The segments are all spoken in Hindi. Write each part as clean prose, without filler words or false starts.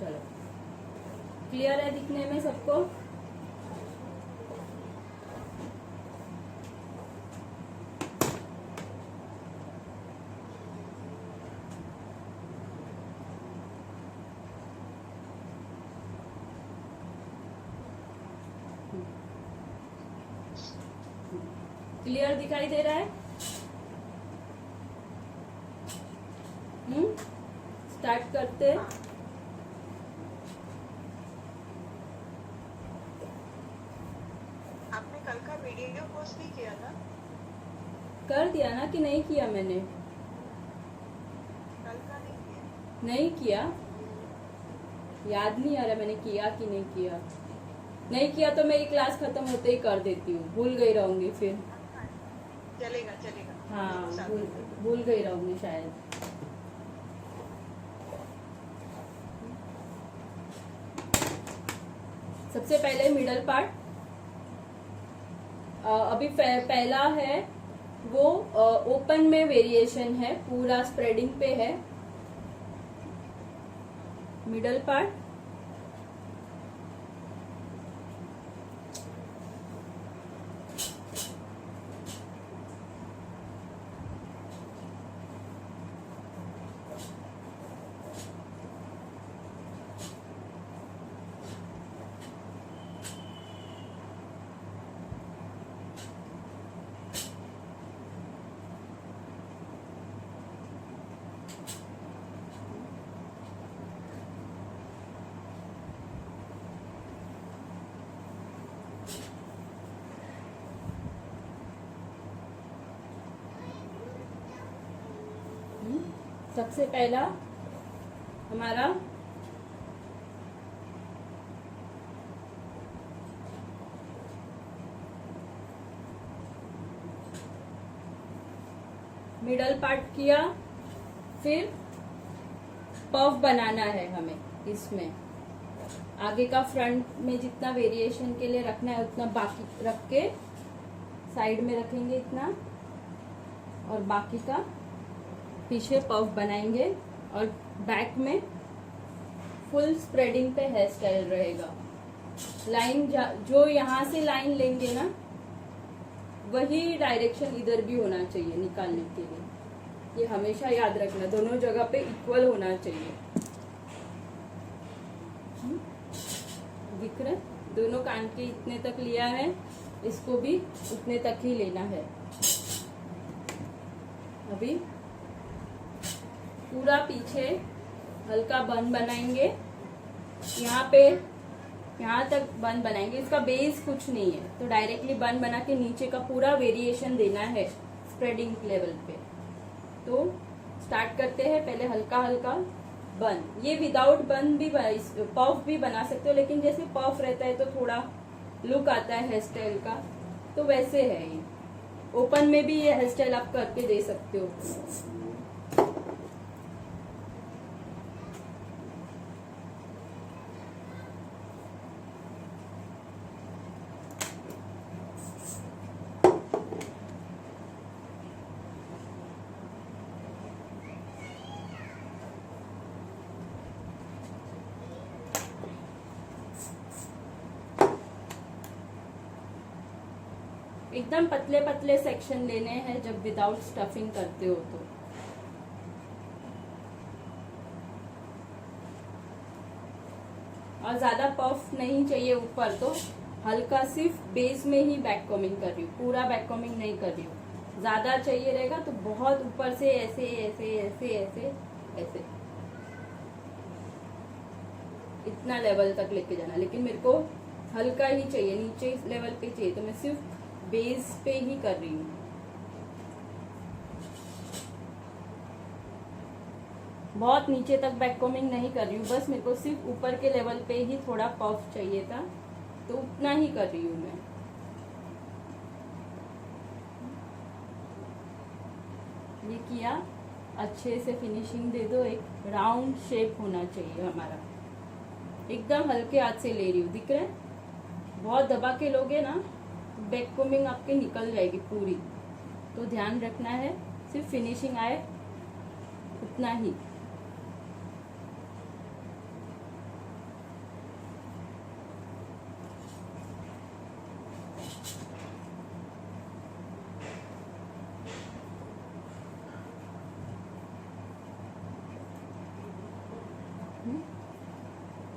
चलो क्लियर है दिखने में सबको? क्लियर दिखाई दे रहा है? स्टार्ट करते हैं। आपने कल का वीडियो पोस्ट नहीं किया था? कर दिया ना कि नहीं किया मैंने? कल का नहीं किया? नहीं किया, याद नहीं आ रहा मैंने किया कि नहीं किया। नहीं किया तो मेरी क्लास खत्म होते ही कर देती हूँ, भूल गई रहूंगी फिर। चलेगा चलेगा। हाँ भूल गई रहूंगी शायद। सबसे पहले मिडल पार्ट, अभी पहला है वो ओपन में वेरिएशन है, पूरा स्प्रेडिंग पे है मिडल पार्ट। सबसे पहला हमारा मिडल पार्ट किया, फिर पफ बनाना है हमें। इसमें आगे का फ्रंट में जितना वेरिएशन के लिए रखना है उतना बाकी रख के साइड में रखेंगे इतना, और बाकी का पीछे पफ बनाएंगे, और बैक में फुल स्प्रेडिंग पे हेयर स्टाइल रहेगा। लाइन जो यहाँ से लाइन लेंगे ना, वही डायरेक्शन इधर भी होना चाहिए निकालने के लिए। ये हमेशा याद रखना, दोनों जगह पे इक्वल होना चाहिए। दिख रहे? दोनों कान के इतने तक लिया है, इसको भी उतने तक ही लेना है। अभी पूरा पीछे हल्का बन बनाएंगे, यहाँ पे यहाँ तक बन बनाएंगे। इसका बेस कुछ नहीं है, तो डायरेक्टली बन बना के नीचे का पूरा वेरिएशन देना है स्प्रेडिंग लेवल पे। तो स्टार्ट करते हैं, पहले हल्का हल्का बन। ये विदाउट बन भी पफ भी बना सकते हो, लेकिन जैसे पफ रहता है तो थोड़ा लुक आता है हेयर स्टाइल का, तो वैसे है ये। ओपन में भी ये हेयर स्टाइल आप करके दे सकते हो। एकदम पतले पतले सेक्शन लेने हैं जब विदाउट स्टफिंग करते हो तो। और ज्यादा पफ नहीं चाहिए ऊपर, तो हल्का सिर्फ बेस में ही बैक कॉमिंग कर रही हूँ, पूरा बैक कॉमिंग नहीं कर रही हूँ। ज्यादा चाहिए रहेगा तो बहुत ऊपर से ऐसे ऐसे ऐसे ऐसे ऐसे इतना लेवल तक लेके जाना। लेकिन मेरे को हल्का ही चाहिए, नीचे लेवल पे चाहिए, तो मैं सिर्फ बेस पे ही कर रही हूँ। बहुत नीचे तक बैक कॉमिंग नहीं कर रही हूँ, बस मेरे को सिर्फ ऊपर के लेवल पे ही थोड़ा पफ चाहिए था, तो उतना ही कर रही हूँ मैं। ये किया, अच्छे से फिनिशिंग दे दो। एक राउंड शेप होना चाहिए हमारा। एकदम हल्के हाथ से ले रही हूँ, दिख रहा है? बहुत दबा के लोगे ना, बैक कॉमिंग आपके निकल जाएगी पूरी। तो ध्यान रखना है, सिर्फ फिनिशिंग आए उतना ही।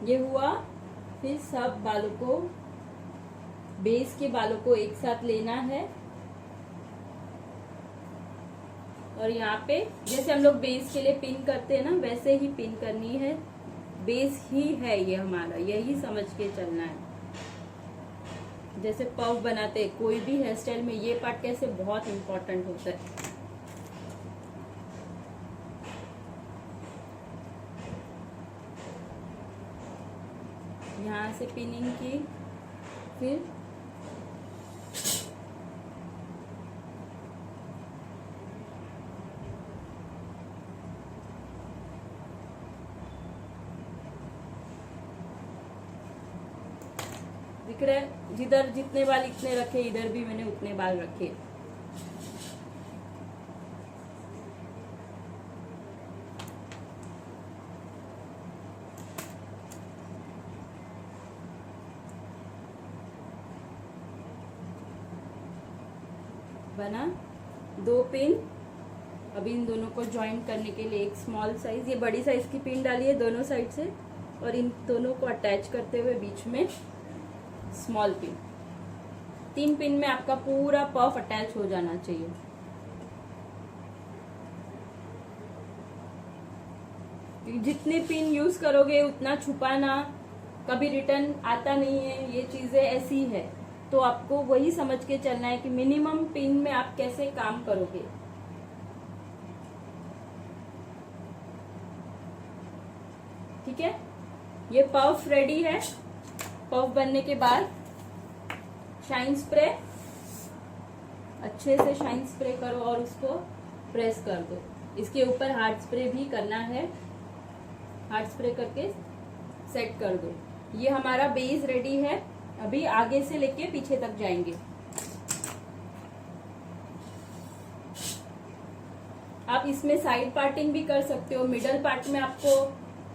ये हुआ। फिर सब बालों को, बेस के बालों को एक साथ लेना है और यहाँ पे जैसे हम लोग बेस के लिए पिन करते हैं ना, वैसे ही पिन करनी है। बेस ही है ये हमारा, यही समझ के चलना है। जैसे पफ बनाते हैं कोई भी हेयर स्टाइल में, ये पार्ट कैसे बहुत इंपॉर्टेंट होता है। यहाँ से पिनिंग की, फिर दिख रहा है, जिधर जितने बाल इतने रखे, इधर भी मैंने उतने बाल रखे। बना 2 पिन। अभी इन दोनों को ज्वाइन करने के लिए एक स्मॉल साइज, ये बड़ी साइज की पिन डाली है दोनों साइड से, और इन दोनों को अटैच करते हुए बीच में स्मॉल पिन। 3 पिन में आपका पूरा पफ अटैच हो जाना चाहिए। जितने पिन यूज करोगे उतना छुपाना, कभी रिटर्न आता नहीं है, ये चीजें ऐसी है। तो आपको वही समझ के चलना है कि मिनिमम पिन में आप कैसे काम करोगे। ठीक है, ये पफ रेडी है। पफ बनने के बाद शाइन स्प्रे, अच्छे से शाइन स्प्रे करो और उसको प्रेस कर दो। इसके ऊपर हार्ड स्प्रे भी करना है, हार्ड स्प्रे करके सेट कर दो। ये हमारा बेस रेडी है। अभी आगे से लेके पीछे तक जाएंगे। आप इसमें साइड पार्टिंग भी कर सकते हो। मिडल पार्ट में आपको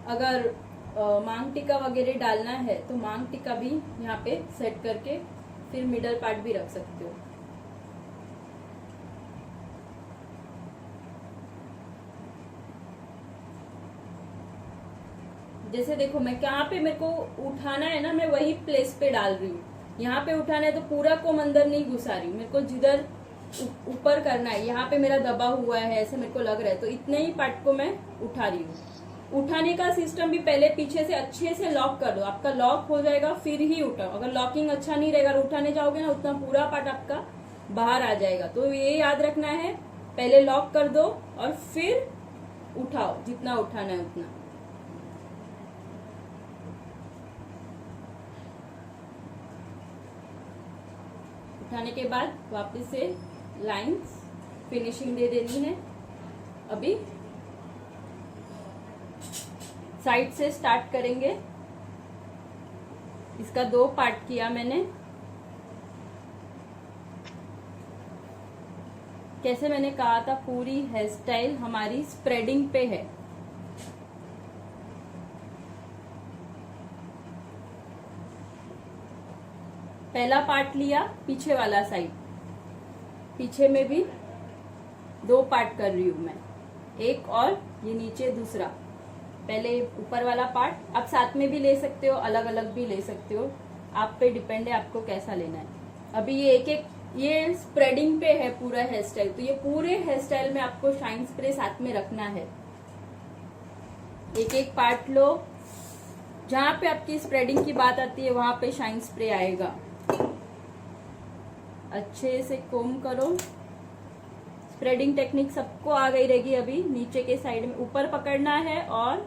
अगर मांग टिक्का वगैरह डालना है तो मांग टिक्का भी यहाँ पे सेट करके फिर मिडल पार्ट भी रख सकते हो। जैसे देखो, मैं कहाँ पे मेरे को उठाना है ना, मैं वही प्लेस पे डाल रही हूँ। यहाँ पे उठाना है तो पूरा को अंदर नहीं घुसा रही हूँ, मेरे को जिधर ऊपर करना है, यहाँ पे मेरा दबा हुआ है ऐसे मेरे को लग रहा है, तो इतने ही पार्ट को मैं उठा रही हूँ। उठाने का सिस्टम भी पहले पीछे से अच्छे से लॉक कर दो, आपका लॉक हो जाएगा फिर ही उठाओ। अगर लॉकिंग अच्छा नहीं रहेगा, उठाने जाओगे ना, उतना पूरा पार्ट आपका बाहर आ जाएगा। तो ये याद रखना है, पहले लॉक कर दो और फिर उठाओ, जितना उठाना है उतना। उठाने के बाद वापस से लाइंस फिनिशिंग दे देनी है। अभी साइड से स्टार्ट करेंगे। इसका 2 पार्ट किया मैंने। कैसे मैंने कहा था, पूरी हेयर स्टाइल हमारी स्प्रेडिंग पे है। पहला पार्ट लिया, पीछे वाला साइड, पीछे में भी 2 पार्ट कर रही हूं मैं, एक और ये नीचे दूसरा। पहले ऊपर वाला पार्ट, आप साथ में भी ले सकते हो, अलग अलग भी ले सकते हो, आप पे डिपेंड है आपको कैसा लेना है। अभी ये एक ये स्प्रेडिंग पे है पूरा हेयर स्टाइल, तो ये पूरे हेयर स्टाइल में आपको शाइन स्प्रे साथ में रखना है। एक एक पार्ट लो, जहां पे आपकी स्प्रेडिंग की बात आती है वहां पे शाइन स्प्रे आएगा। अच्छे से कोम करो। स्प्रेडिंग टेक्निक सबको आ गई रहेगी। अभी नीचे के साइड में ऊपर पकड़ना है और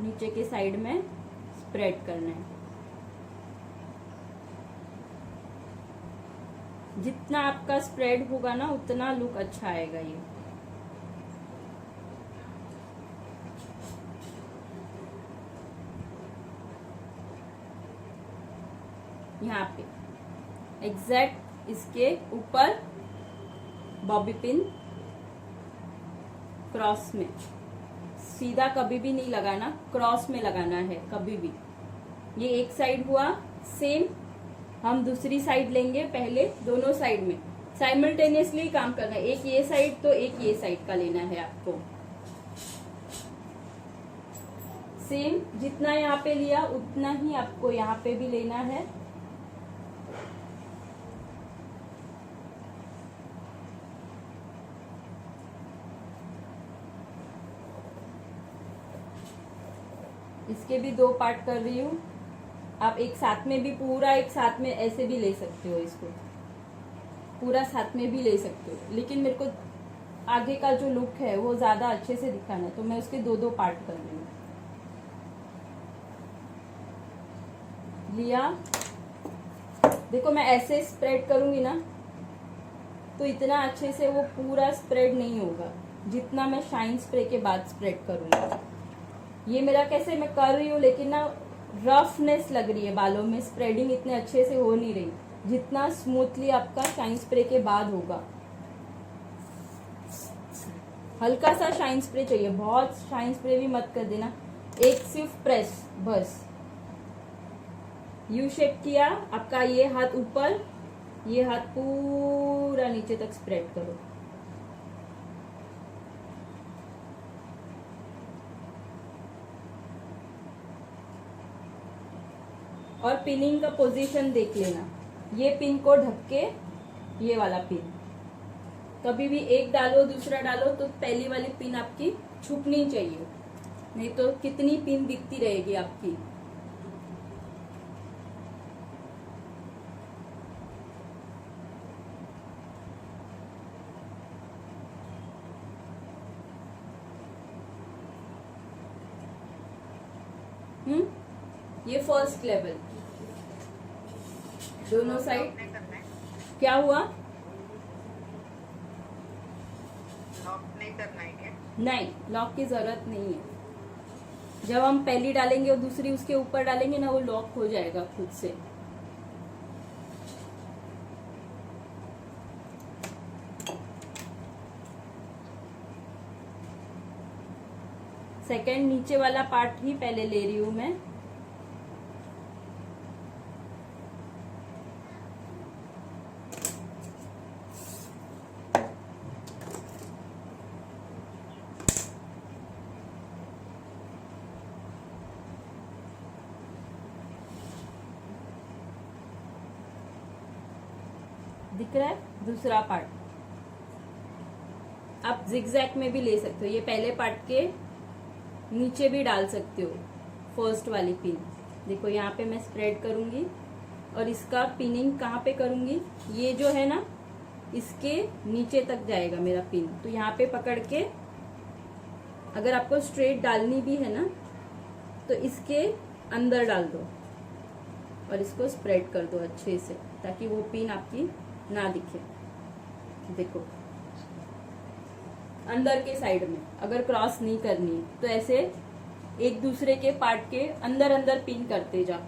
नीचे के साइड में स्प्रेड करना है। जितना आपका स्प्रेड होगा ना, उतना लुक अच्छा आएगा। ये यहाँ पे एग्जैक्ट इसके ऊपर बॉबी पिन क्रॉस में, सीधा कभी भी नहीं लगाना, क्रॉस में लगाना है कभी भी। ये एक साइड हुआ। सेम हम दूसरी साइड लेंगे। पहले दोनों साइड में साइमल्टेनियसली काम करना है। एक ये साइड तो एक ये साइड का लेना है आपको। सेम जितना यहाँ पे लिया उतना ही आपको यहाँ पे भी लेना है। इसके भी 2 पार्ट कर रही हूँ। आप एक साथ में भी पूरा एक साथ में ऐसे भी ले सकते हो, इसको पूरा साथ में भी ले सकते हो, लेकिन मेरे को आगे का जो लुक है वो ज्यादा अच्छे से दिखाना है, तो मैं उसके 2 पार्ट कर रही हूँ। लिया, देखो मैं ऐसे स्प्रेड करूंगी ना तो इतना अच्छे से वो पूरा स्प्रेड नहीं होगा जितना मैं शाइन स्प्रे के बाद स्प्रेड करूंगी। ये मेरा कैसे मैं कर रही हूँ, लेकिन ना रफनेस लग रही है बालों में, स्प्रेडिंग इतने अच्छे से हो नहीं रही जितना स्मूथली आपका शाइन स्प्रे के बाद होगा। हल्का सा शाइन स्प्रे चाहिए, बहुत शाइन स्प्रे भी मत कर देना, एक सिर्फ प्रेस बस। यू शेप किया, आपका ये हाथ ऊपर, ये हाथ पूरा नीचे तक स्प्रेड करो। और पिनिंग का पोजीशन देख लेना, ये पिन को ढक के ये वाला पिन, कभी भी एक डालो दूसरा डालो तो पहली वाली पिन आपकी छुपनी चाहिए, नहीं तो कितनी पिन दिखती रहेगी आपकी। ये फर्स्ट लेवल, दोनों साइड। नहीं करना है, क्या हुआ? लॉक नहीं करना है क्या? नहीं, लॉक की जरूरत नहीं है। जब हम पहली डालेंगे और दूसरी उसके ऊपर डालेंगे ना, वो लॉक हो जाएगा खुद से। सेकंड नीचे वाला पार्ट ही पहले ले रही हूं मैं। दिख रहा है दूसरा पार्ट। आप जिगजैग में भी ले सकते हो, ये पहले पार्ट के नीचे भी डाल सकते हो फर्स्ट वाली पिन। देखो यहाँ पे मैं स्प्रेड करूंगी और इसका पिनिंग कहाँ पे करूंगी, ये जो है ना इसके नीचे तक जाएगा मेरा पिन, तो यहाँ पे पकड़ के अगर आपको स्ट्रेट डालनी भी है ना तो इसके अंदर डाल दो और इसको स्प्रेड कर दो अच्छे से, ताकि वो पिन आपकी ना दिखे। देखो अंदर के साइड में अगर क्रॉस नहीं करनी है तो ऐसे एक दूसरे के पार्ट के अंदर अंदर पिन करते जा।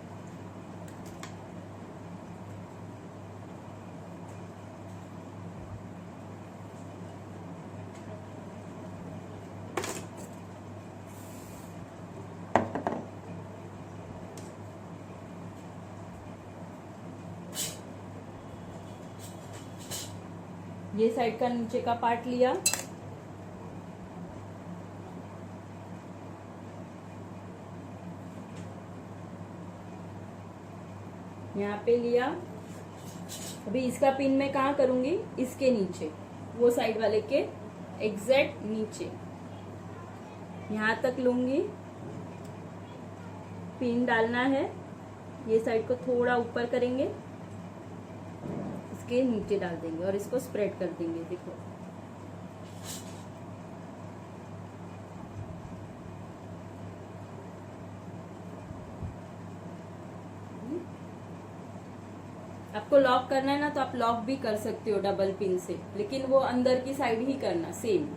ये साइड का नीचे का पार्ट लिया, यहाँ पे लिया। अभी इसका पिन मैं कहाँ करूंगी, इसके नीचे, वो साइड वाले के एग्जैक्ट नीचे यहाँ तक लूंगी। पिन डालना है, ये साइड को थोड़ा ऊपर करेंगे, इसके नीचे डाल देंगे और इसको स्प्रेड कर देंगे। देखो आपको लॉक करना है ना तो आप लॉक भी कर सकते हो डबल पिन से, लेकिन वो अंदर की साइड ही करना सेम।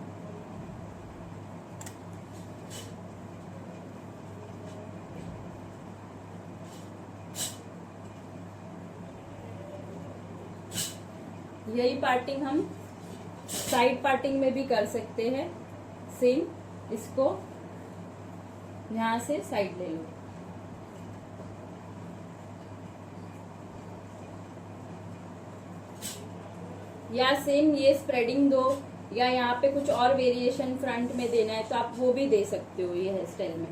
यही पार्टिंग हम साइड पार्टिंग में भी कर सकते हैं सेम। इसको यहां से साइड ले लो, या सेम ये स्प्रेडिंग दो, या यहाँ पे कुछ और वेरिएशन फ्रंट में देना है तो आप वो भी दे सकते हो ये हेयर स्टाइल में।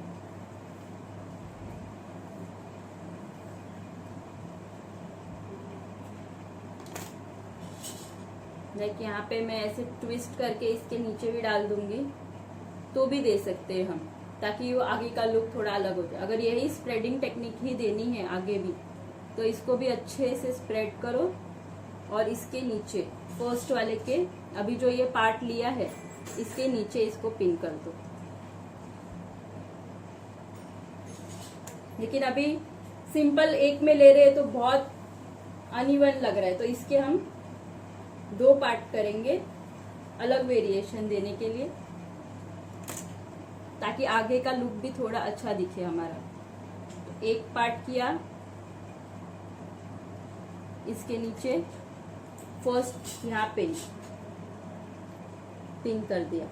है कि यहाँ पे मैं ऐसे ट्विस्ट करके इसके नीचे भी डाल दूंगी तो भी दे सकते हैं हम, ताकि वो आगे का लुक थोड़ा अलग हो जाए। अगर यही स्प्रेडिंग टेक्निक ही देनी है आगे भी, तो इसको भी अच्छे से स्प्रेड करो और इसके नीचे फर्स्ट वाले के अभी जो ये पार्ट लिया है इसके नीचे इसको पिन कर दो। लेकिन अभी सिंपल एक में ले रहे हैं तो बहुत अनइवन लग रहा है, तो इसके हम 2 पार्ट करेंगे अलग वेरिएशन देने के लिए, ताकि आगे का लुक भी थोड़ा अच्छा दिखे हमारा। तो एक पार्ट किया इसके नीचे, फर्स्ट यहाँ पे पिन कर दिया।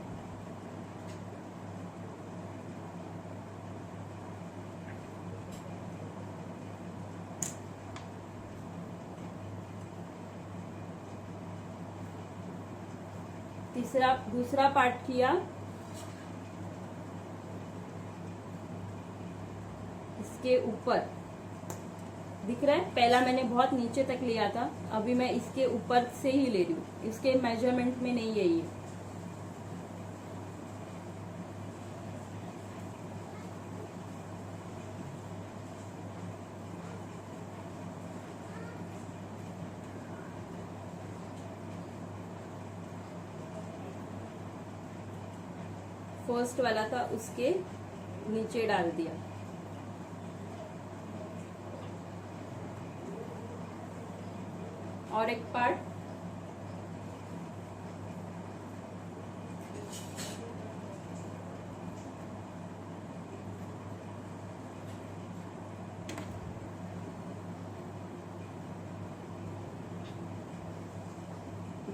दूसरा पार्ट किया इसके ऊपर, दिख रहा है पहला मैंने बहुत नीचे तक लिया था, अभी मैं इसके ऊपर से ही ले रही हूँ, इसके मेजरमेंट में नहीं है ये। फर्स्ट वाला था उसके नीचे डाल दिया। और एक पार्ट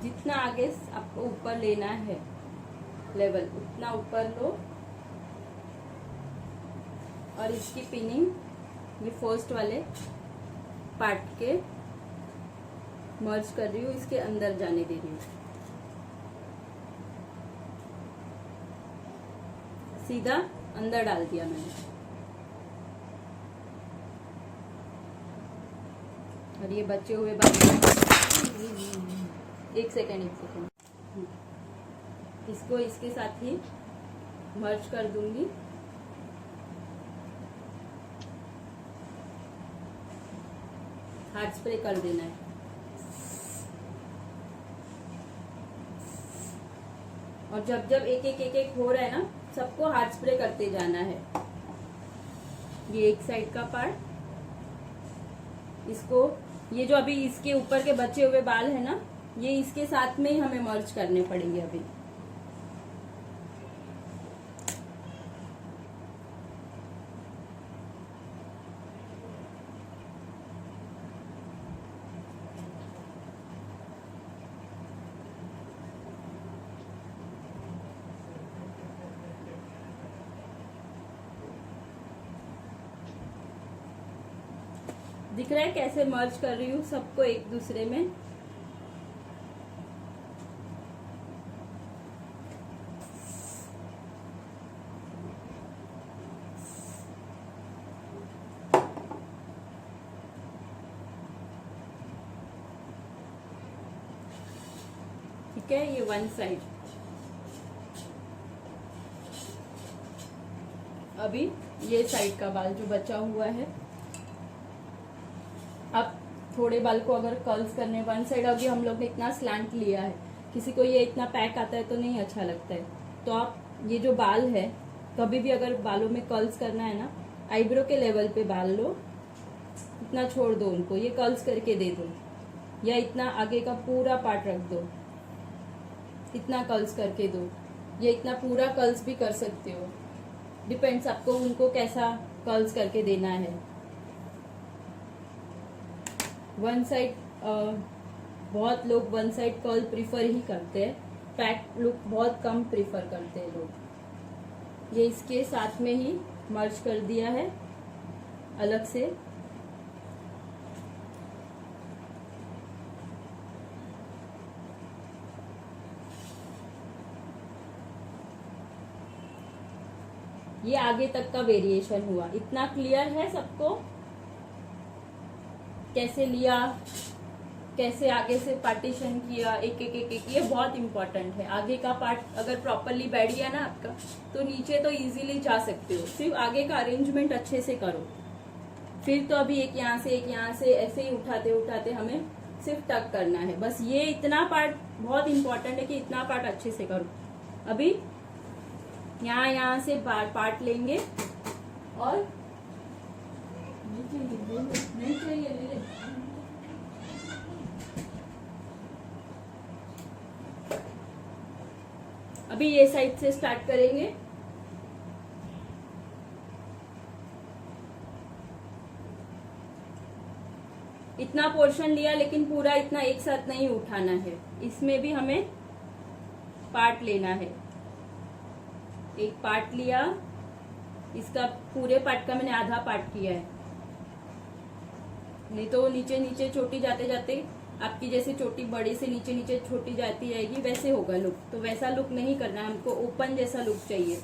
जितना आगे आपको ऊपर लेना है लेवल उतना ऊपर लो, और इसकी पिनिंग ये फर्स्ट वाले पार्ट के मर्ज कर रही हूँ, इसके अंदर जाने दे रही हूँ। सीधा अंदर डाल दिया मैंने। और ये बचे हुए बाकी, एक सेकेंड इसको इसके साथ ही मर्ज कर दूंगी। हार्ड स्प्रे कर देना है। और जब जब एक एक हो रहा है ना, सबको हार्ड स्प्रे करते जाना है। ये एक साइड का पार्ट, इसको ये जो अभी इसके ऊपर के बचे हुए बाल है ना, ये इसके साथ में ही हमें मर्ज करने पड़ेंगे अभी। दिख रहा है कैसे मर्ज कर रही हूँ सबको एक दूसरे में। ठीक है, ये वन साइड। अभी ये साइड का बाल जो बचा हुआ है, अब थोड़े बाल को अगर कर्ल्स करने वन साइड, अभी हम लोग ने इतना स्लैंट लिया है, किसी को ये इतना पैक आता है तो नहीं अच्छा लगता है, तो आप ये जो बाल है कभी भी अगर बालों में कर्ल्स करना है ना, आईब्रो के लेवल पे बाल लो, इतना छोड़ दो उनको, ये कर्ल्स करके दे दो, या इतना आगे का पूरा पार्ट रख दो, इतना कर्ल्स करके दो, या इतना पूरा कर्ल्स भी कर सकते हो, डिपेंड्स आपको उनको कैसा कर्ल्स करके देना है। वन साइड बहुत लोग वन साइड कर्ल प्रीफर ही करते हैं, पैक लुक बहुत कम प्रीफर करते हैं लोग। ये इसके साथ में ही मर्ज कर दिया है अलग से। ये आगे तक का वेरिएशन हुआ। इतना क्लियर है सबको कैसे लिया, कैसे आगे से पार्टीशन किया, एक एक एक एक, ये बहुत इंपॉर्टेंट है। आगे का पार्ट अगर प्रॉपरली बैठ गया ना आपका, तो नीचे तो इजीली जा सकते हो। सिर्फ आगे का अरेंजमेंट अच्छे से करो। फिर तो अभी एक यहाँ से एक यहाँ से ऐसे ही उठाते उठाते हमें सिर्फ टक करना है। बस ये इतना पार्ट बहुत इंपॉर्टेंट है कि इतना पार्ट अच्छे से करो। अभी यहाँ से पार्ट लेंगे और नहीं चाहिए ले ले। अभी ये साइड से स्टार्ट करेंगे। इतना पोर्शन लिया, लेकिन पूरा इतना एक साथ नहीं उठाना है। इसमें भी हमें पार्ट लेना है। एक पार्ट लिया, इसका पूरे पार्ट का मैंने आधा पार्ट किया है। नहीं तो नीचे नीचे चोटी जाते जाते आपकी जैसे चोटी बड़ी से नीचे नीचे छोटी जाती जाएगी, वैसे होगा लुक। तो वैसा लुक नहीं करना है हमको, ओपन जैसा लुक चाहिए।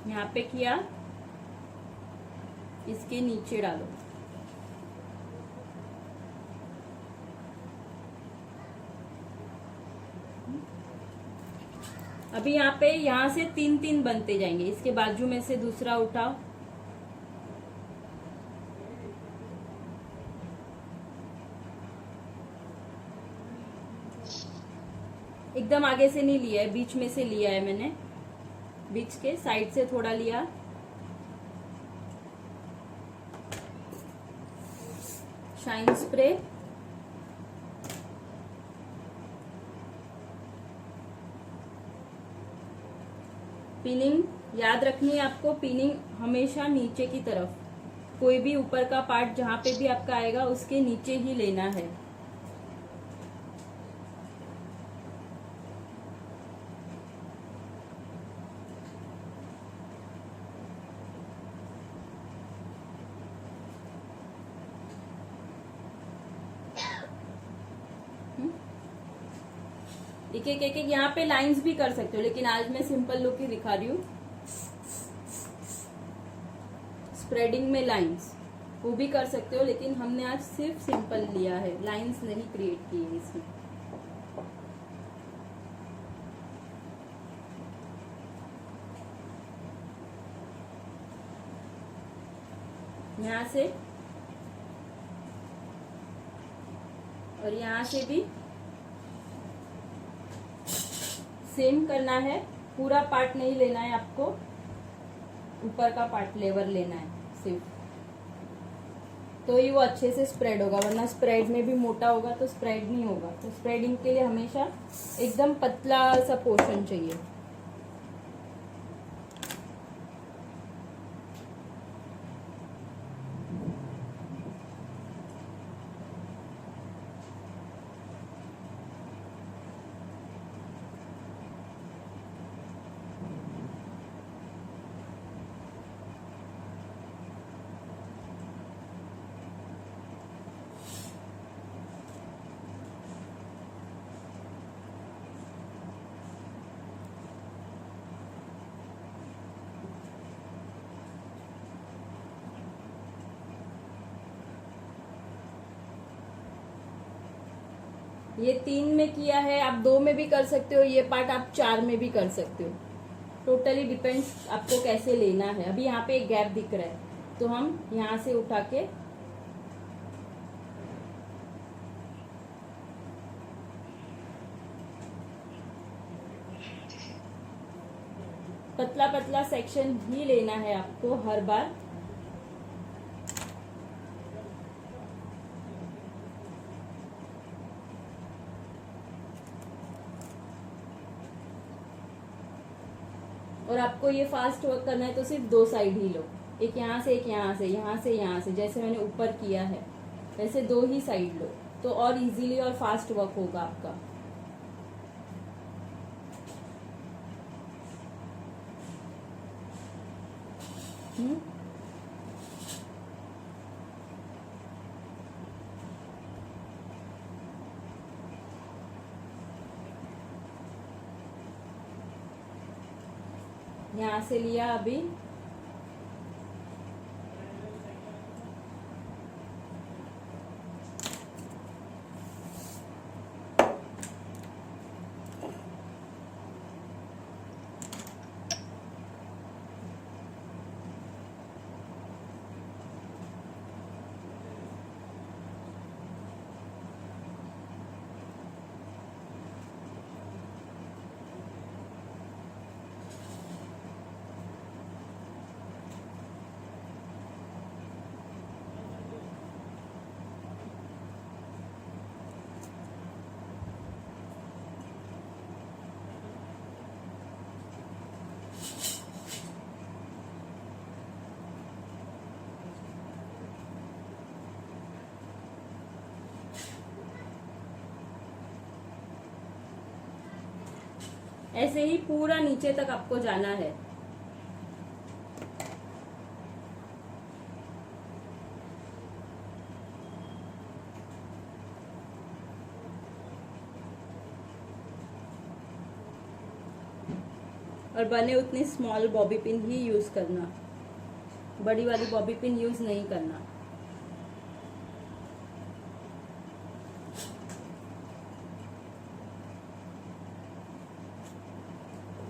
यहाँ पे किया, इसके नीचे डालो। अभी यहाँ से 3-3 बनते जाएंगे। इसके बाजू में से दूसरा उठाओ, एकदम आगे से नहीं लिया है, बीच में से लिया है मैंने। बीच के साइड से थोड़ा लिया। शाइन स्प्रे, पिनिंग याद रखनी है आपको। पिनिंग हमेशा नीचे की तरफ, कोई भी ऊपर का पार्ट जहां पे भी आपका आएगा उसके नीचे ही लेना है। एक एक एक एक यहाँ पे लाइंस भी कर सकते हो, लेकिन आज मैं सिंपल लुक ही दिखा रही हूँ। स्प्रेडिंग में लाइंस वो भी कर सकते हो, लेकिन हमने आज सिर्फ सिंपल लिया है, लाइंस नहीं क्रिएट की है इसमें। यहाँ से और यहाँ से भी सेम करना है। पूरा पार्ट नहीं लेना है आपको, ऊपर का पार्ट लेवर लेना है सिर्फ, तो ही वो अच्छे से स्प्रेड होगा। वरना स्प्रेड में भी मोटा होगा तो स्प्रेड नहीं होगा। तो स्प्रेडिंग के लिए हमेशा एकदम पतला सा पोर्शन चाहिए। ये 3 में किया है, आप 2 में भी कर सकते हो। ये पार्ट आप 4 में भी कर सकते हो। टोटली डिपेंड्स आपको कैसे लेना है। अभी यहाँ पे एक गैप दिख रहा है, तो हम यहाँ से उठा के पतला पतला सेक्शन ही लेना है आपको हर बार। और आपको ये फास्ट वर्क करना है तो सिर्फ 2 साइड ही लो, एक यहाँ से एक यहाँ से, यहाँ से यहाँ से, जैसे मैंने ऊपर किया है वैसे 2 ही साइड लो, तो और इजीली और फास्ट वर्क होगा आपका। यहाँ से लिया अभी, ऐसे ही पूरा नीचे तक आपको जाना है। और बने उतनी स्मॉल बॉबी पिन ही यूज करना, बड़ी वाली बॉबी पिन यूज नहीं करना।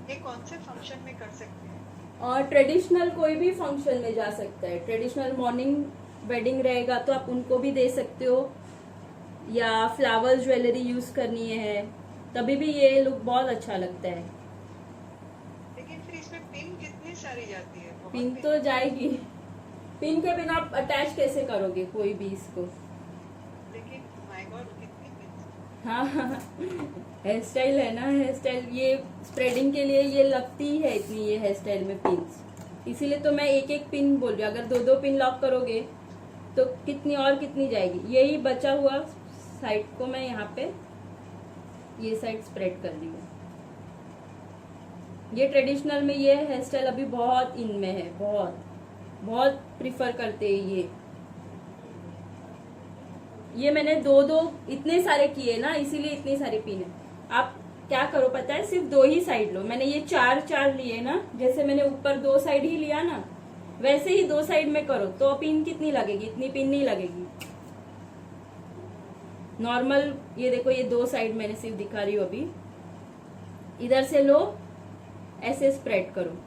ये कौन से फंक्शन में कर सकते हैं? और ट्रेडिशनल कोई भी फंक्शन में जा सकता है। ट्रेडिशनल मॉर्निंग वेडिंग रहेगा तो आप उनको भी दे सकते हो, या फ्लावर ज्वेलरी यूज करनी है तभी भी ये लुक बहुत अच्छा लगता है। लेकिन फिर इसमें पिन कितनी सारी जाती है? बहुत पिन तो जाएगी, पिन के बिना आप अटैच कैसे करोगे कोई भी इसको। लेकिन माय गॉड कितनी पिन। हाँ हेयर स्टाइल है ना, हेयर स्टाइल ये स्प्रेडिंग के लिए ये लगती है इतनी, ये हेयर स्टाइल में पिन्स, इसीलिए तो मैं एक एक पिन बोल रही हूँ। अगर दो दो पिन लॉक करोगे तो कितनी और कितनी जाएगी। यही बचा हुआ साइड को मैं यहाँ पे ये साइड स्प्रेड कर दी हूँ। ये ट्रेडिशनल में ये हेयर स्टाइल अभी बहुत इन में है, बहुत बहुत प्रिफर करते हैं ये मैंने दो दो इतने सारे किए ना, इसीलिए इतनी सारी पिन है। आप क्या करो पता है, सिर्फ दो ही साइड लो। मैंने ये चार चार लिए ना, जैसे मैंने ऊपर दो साइड ही लिया ना, वैसे ही दो साइड में करो तो पिन कितनी लगेगी, इतनी पिन नहीं लगेगी। नॉर्मल ये देखो, ये दो साइड मैंने सिर्फ दिखा रही हूँ अभी। इधर से लो, ऐसे स्प्रेड करो।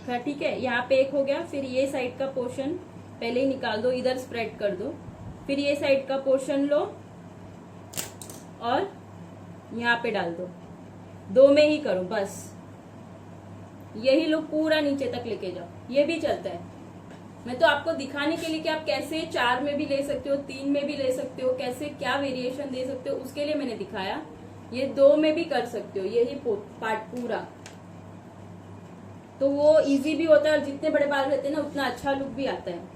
हाँ ठीक है, यहाँ पे एक हो गया। फिर ये साइड का पोर्शन पहले ही निकाल दो, इधर स्प्रेड कर दो। फिर ये साइड का पोर्शन लो और यहाँ पे डाल दो। दो में ही करो बस, यही लो पूरा नीचे तक लेके जाओ। ये भी चलता है, मैं तो आपको दिखाने के लिए कि आप कैसे चार में भी ले सकते हो, तीन में भी ले सकते हो, कैसे क्या वेरिएशन दे सकते हो, उसके लिए मैंने दिखाया। ये दो में भी कर सकते हो, यही पार्ट पूरा। तो वो इजी भी होता है और जितने बड़े बाल रहते हैं ना उतना अच्छा लुक भी आता है।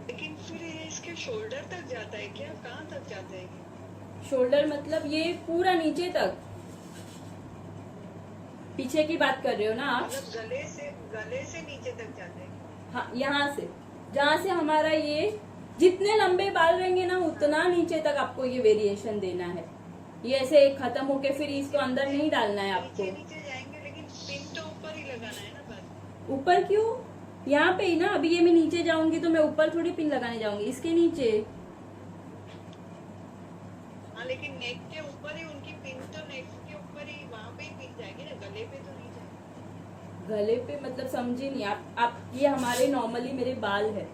लेकिन फिर ये इसके शोल्डर तक जाता है क्या? कहाँ तक जाता है? शोल्डर मतलब ये पूरा नीचे तक, पीछे की बात कर रहे हो ना आप? मतलब गले से नीचे तक जाता है? हाँ, यहाँ से जहाँ से हमारा ये जितने लंबे बाल रहेंगे ना उतना नीचे तक आपको ये वेरिएशन देना है। ये ऐसे खत्म होके फिर इसको अंदर नहीं डालना है आपको। नीचे जाएंगे, लेकिन पिन तो ऊपर ही लगाना है ना बस। ऊपर क्यों? यहाँ पे ही ना। अभी ये मैं नीचे जाऊंगी तो मैं ऊपर थोड़ी पिन लगाने जाऊंगी, इसके नीचे। हाँ, लेकिन नेक के ऊपर ही उनकी पिन, तो नेक के ऊपर ही वहाँ पे ही पिन जाएगी ना, गले पे तो नहीं जाएगी। गले पे मतलब समझे नहीं आप ये हमारे नॉर्मली मेरे बाल है।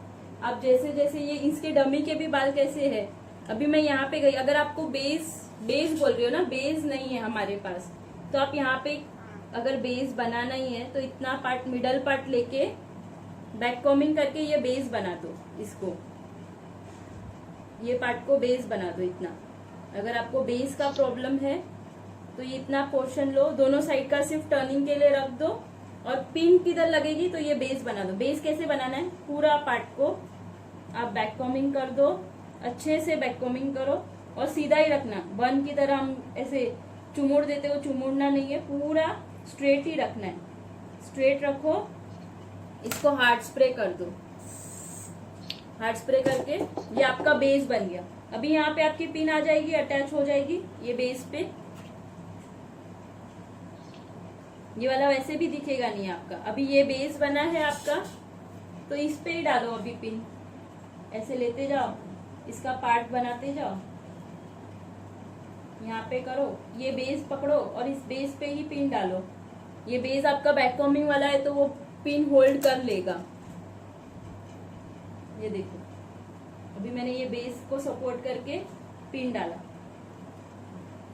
आप जैसे जैसे ये इसके डमी के भी बाल कैसे है, अभी मैं यहाँ पे गई। अगर आपको बेस बोल रही हो ना, बेस नहीं है हमारे पास, तो आप यहाँ पे अगर बेस बनाना ही है तो इतना पार्ट, मिडल पार्ट लेके बैक कॉमिंग करके ये बेस बना दो। इसको, ये पार्ट को बेस बना दो इतना। अगर आपको बेस का प्रॉब्लम है तो ये इतना पोर्शन लो, दोनों साइड का सिर्फ टर्निंग के लिए रख दो, और पिन किधर लगेगी तो ये बेस बना दो। बेस कैसे बनाना है, पूरा पार्ट को आप बैक कॉमिंग कर दो, अच्छे से बैक कॉमिंग करो और सीधा ही रखना। बन की तरह हम ऐसे चुमुड़ देते हो, चुमुड़ना नहीं है, पूरा स्ट्रेट ही रखना है। स्ट्रेट रखो, इसको हार्ड स्प्रे कर दो। हार्ड स्प्रे करके ये आपका बेस बन गया। अभी यहाँ पे आपकी पिन आ जाएगी, अटैच हो जाएगी ये बेस पे। ये वाला वैसे भी दिखेगा नहीं आपका। अभी ये बेस बना है आपका, तो इस पे ही डालो अभी पिन, ऐसे लेते जाओ, इसका पार्ट बनाते जाओ, यहाँ पे करो, ये बेस पकड़ो और इस बेस पे ही पिन डालो। ये बेस आपका बैक कॉम्बिंग वाला है तो वो पिन होल्ड कर लेगा। ये देखो, अभी मैंने ये बेस को सपोर्ट करके पिन डाला,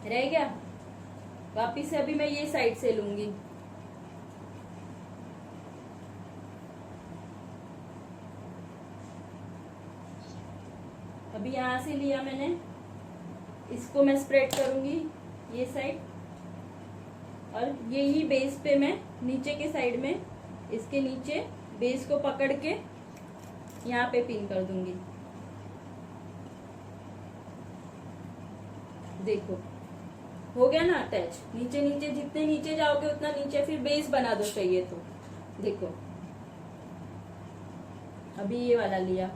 रह गया। वापिस से अभी मैं ये साइड से लूंगी, अभी यहां से लिया मैंने, इसको मैं स्प्रेड करूंगी ये साइड, और यही बेस पे मैं नीचे के साइड में, इसके नीचे बेस को पकड़ के यहाँ पे पिन कर दूंगी। देखो हो गया ना अटैच। नीचे नीचे जितने नीचे जाओगे उतना नीचे फिर बेस बना दो चाहिए तो। देखो अभी ये वाला लिया,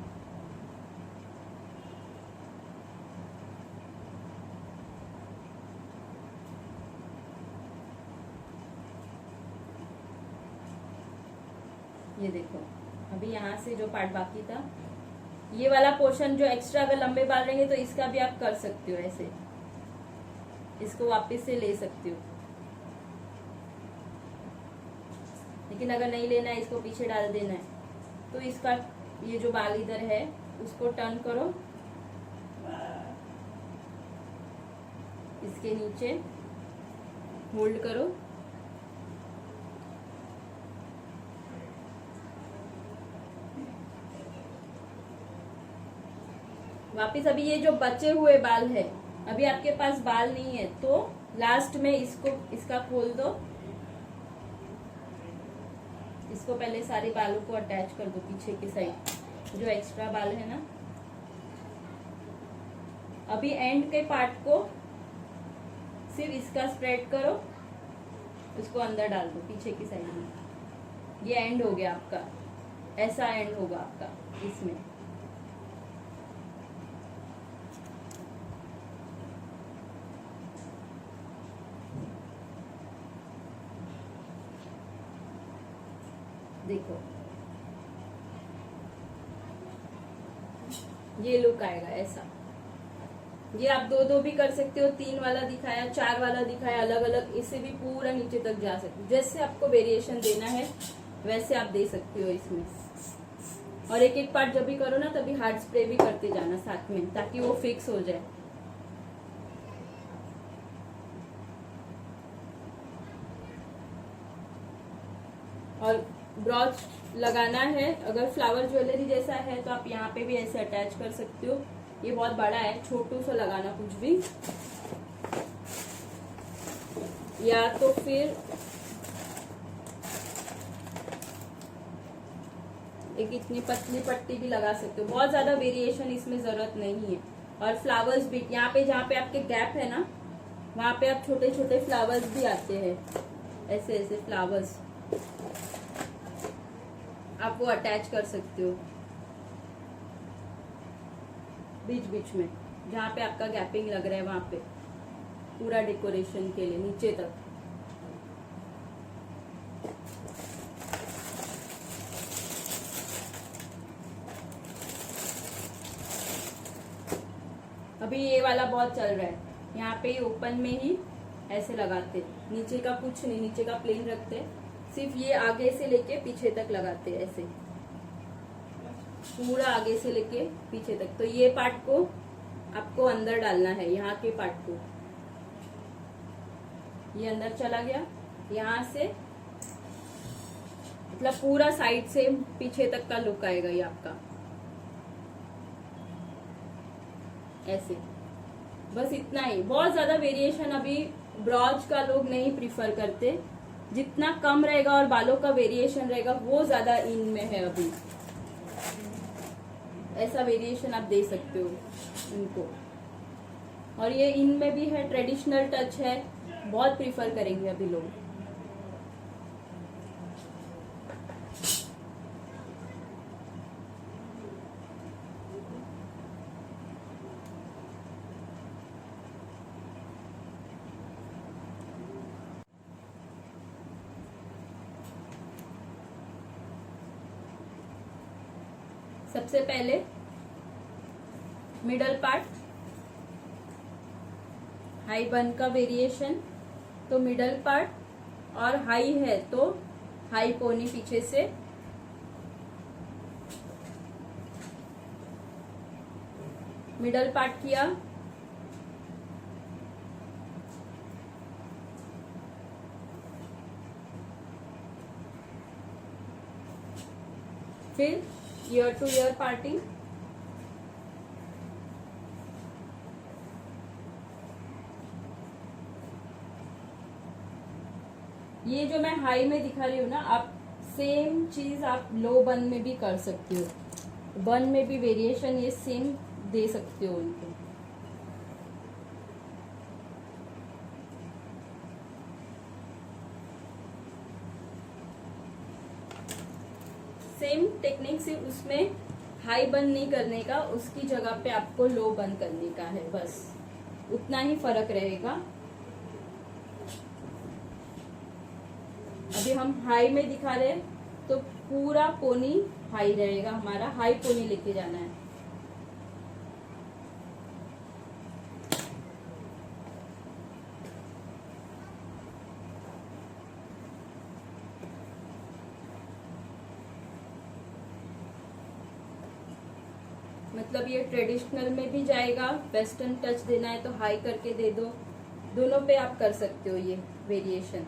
ये देखो अभी यहाँ से जो पार्ट बाकी था, ये वाला पोर्शन जो एक्स्ट्रा अगर लंबे बाल रहेंगे तो इसका भी आप कर सकते हो ऐसे, इसको वापस से ले सकते हो। लेकिन अगर नहीं लेना है, इसको पीछे डाल देना है, तो इसका ये जो बाल इधर है उसको टर्न करो, इसके नीचे होल्ड करो, वापिस। अभी ये जो बचे हुए बाल है, अभी आपके पास बाल नहीं है तो लास्ट में इसको, इसका खोल दो, इसको पहले सारे बालों को अटैच कर दो पीछे की साइड, जो एक्स्ट्रा बाल है ना। अभी एंड के पार्ट को सिर्फ इसका स्प्रेड करो, उसको अंदर डाल दो पीछे की साइड में। ये एंड हो गया आपका, ऐसा एंड होगा आपका इसमें। देखो ये लुक आएगा ऐसा। ये आप दो दो भी कर सकते हो, 3 वाला दिखाया, 4 वाला दिखाया, अलग अलग, इससे भी पूरा नीचे तक जा सकते हो। जैसे आपको वेरिएशन देना है वैसे आप दे सकते हो इसमें। और एक एक पार्ट जब भी करो ना तभी हार्ड स्प्रे भी करते जाना साथ में, ताकि वो फिक्स हो जाए। और ब्रॉच लगाना है, अगर फ्लावर ज्वेलरी जैसा है तो आप यहाँ पे भी ऐसे अटैच कर सकते हो। ये बहुत बड़ा है, छोटू सा लगाना कुछ भी, या तो फिर एक इतनी पतली पट्टी भी लगा सकते हो। बहुत ज्यादा वेरिएशन इसमें जरूरत नहीं है। और फ्लावर्स भी यहाँ पे, जहाँ पे आपके गैप है ना, वहां पे आप छोटे छोटे फ्लावर्स भी आते हैं, ऐसे ऐसे फ्लावर्स आप वो अटैच कर सकते हो बीच बीच में, जहाँ पे आपका गैपिंग लग रहा है वहां पे, पूरा डेकोरेशन के लिए नीचे तक। अभी ये वाला बहुत चल रहा है, यहाँ पे ही ओपन में ही ऐसे लगाते, नीचे का कुछ नहीं, नीचे का प्लेन रखते, सिर्फ ये आगे से लेके पीछे तक लगाते ऐसे, पूरा आगे से लेके पीछे तक। तो ये पार्ट को आपको अंदर डालना है, यहाँ के पार्ट को, ये अंदर चला गया, यहाँ से मतलब पूरा साइड से पीछे तक का लुक आएगा ये आपका ऐसे। बस इतना ही, बहुत ज्यादा वेरिएशन अभी ब्रॉच का लोग नहीं प्रिफर करते। जितना कम रहेगा और बालों का वेरिएशन रहेगा वो ज्यादा इन में है अभी। ऐसा वेरिएशन आप दे सकते हो इनको। और ये इन में भी है, ट्रेडिशनल टच है, बहुत प्रिफर करेंगे अभी लोग। सबसे पहले मिडल पार्ट हाई बन का वेरिएशन, तो मिडल पार्ट और हाई है तो हाई पोनी पीछे से, मिडल पार्ट किया, फिर ईयर टू ईयर पार्टिंग, ये जो मैं हाई में दिखा रही हूँ ना, आप सेम चीज आप लो बन में भी कर सकते हो, बन में भी वेरिएशन ये सेम दे सकते हो उनको। सेम टेक्निक से उसमें हाई बन नहीं करने का, उसकी जगह पे आपको लो बन करने का है, बस उतना ही फर्क रहेगा। अभी हम हाई में दिखा रहे हैं तो पूरा पोनी हाई रहेगा, हमारा हाई पोनी लेके जाना है। मतलब ये ट्रेडिशनल में भी जाएगा, वेस्टर्न टच देना है तो हाई करके दे दो, दोनों पे आप कर सकते हो ये वेरिएशन।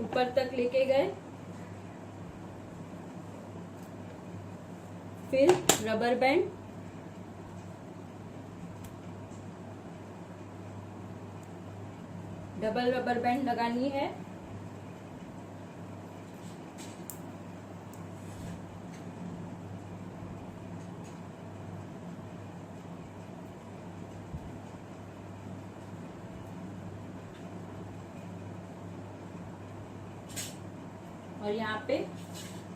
ऊपर तक लेके गए, फिर rubber band, double rubber band लगानी है, और यहाँ पे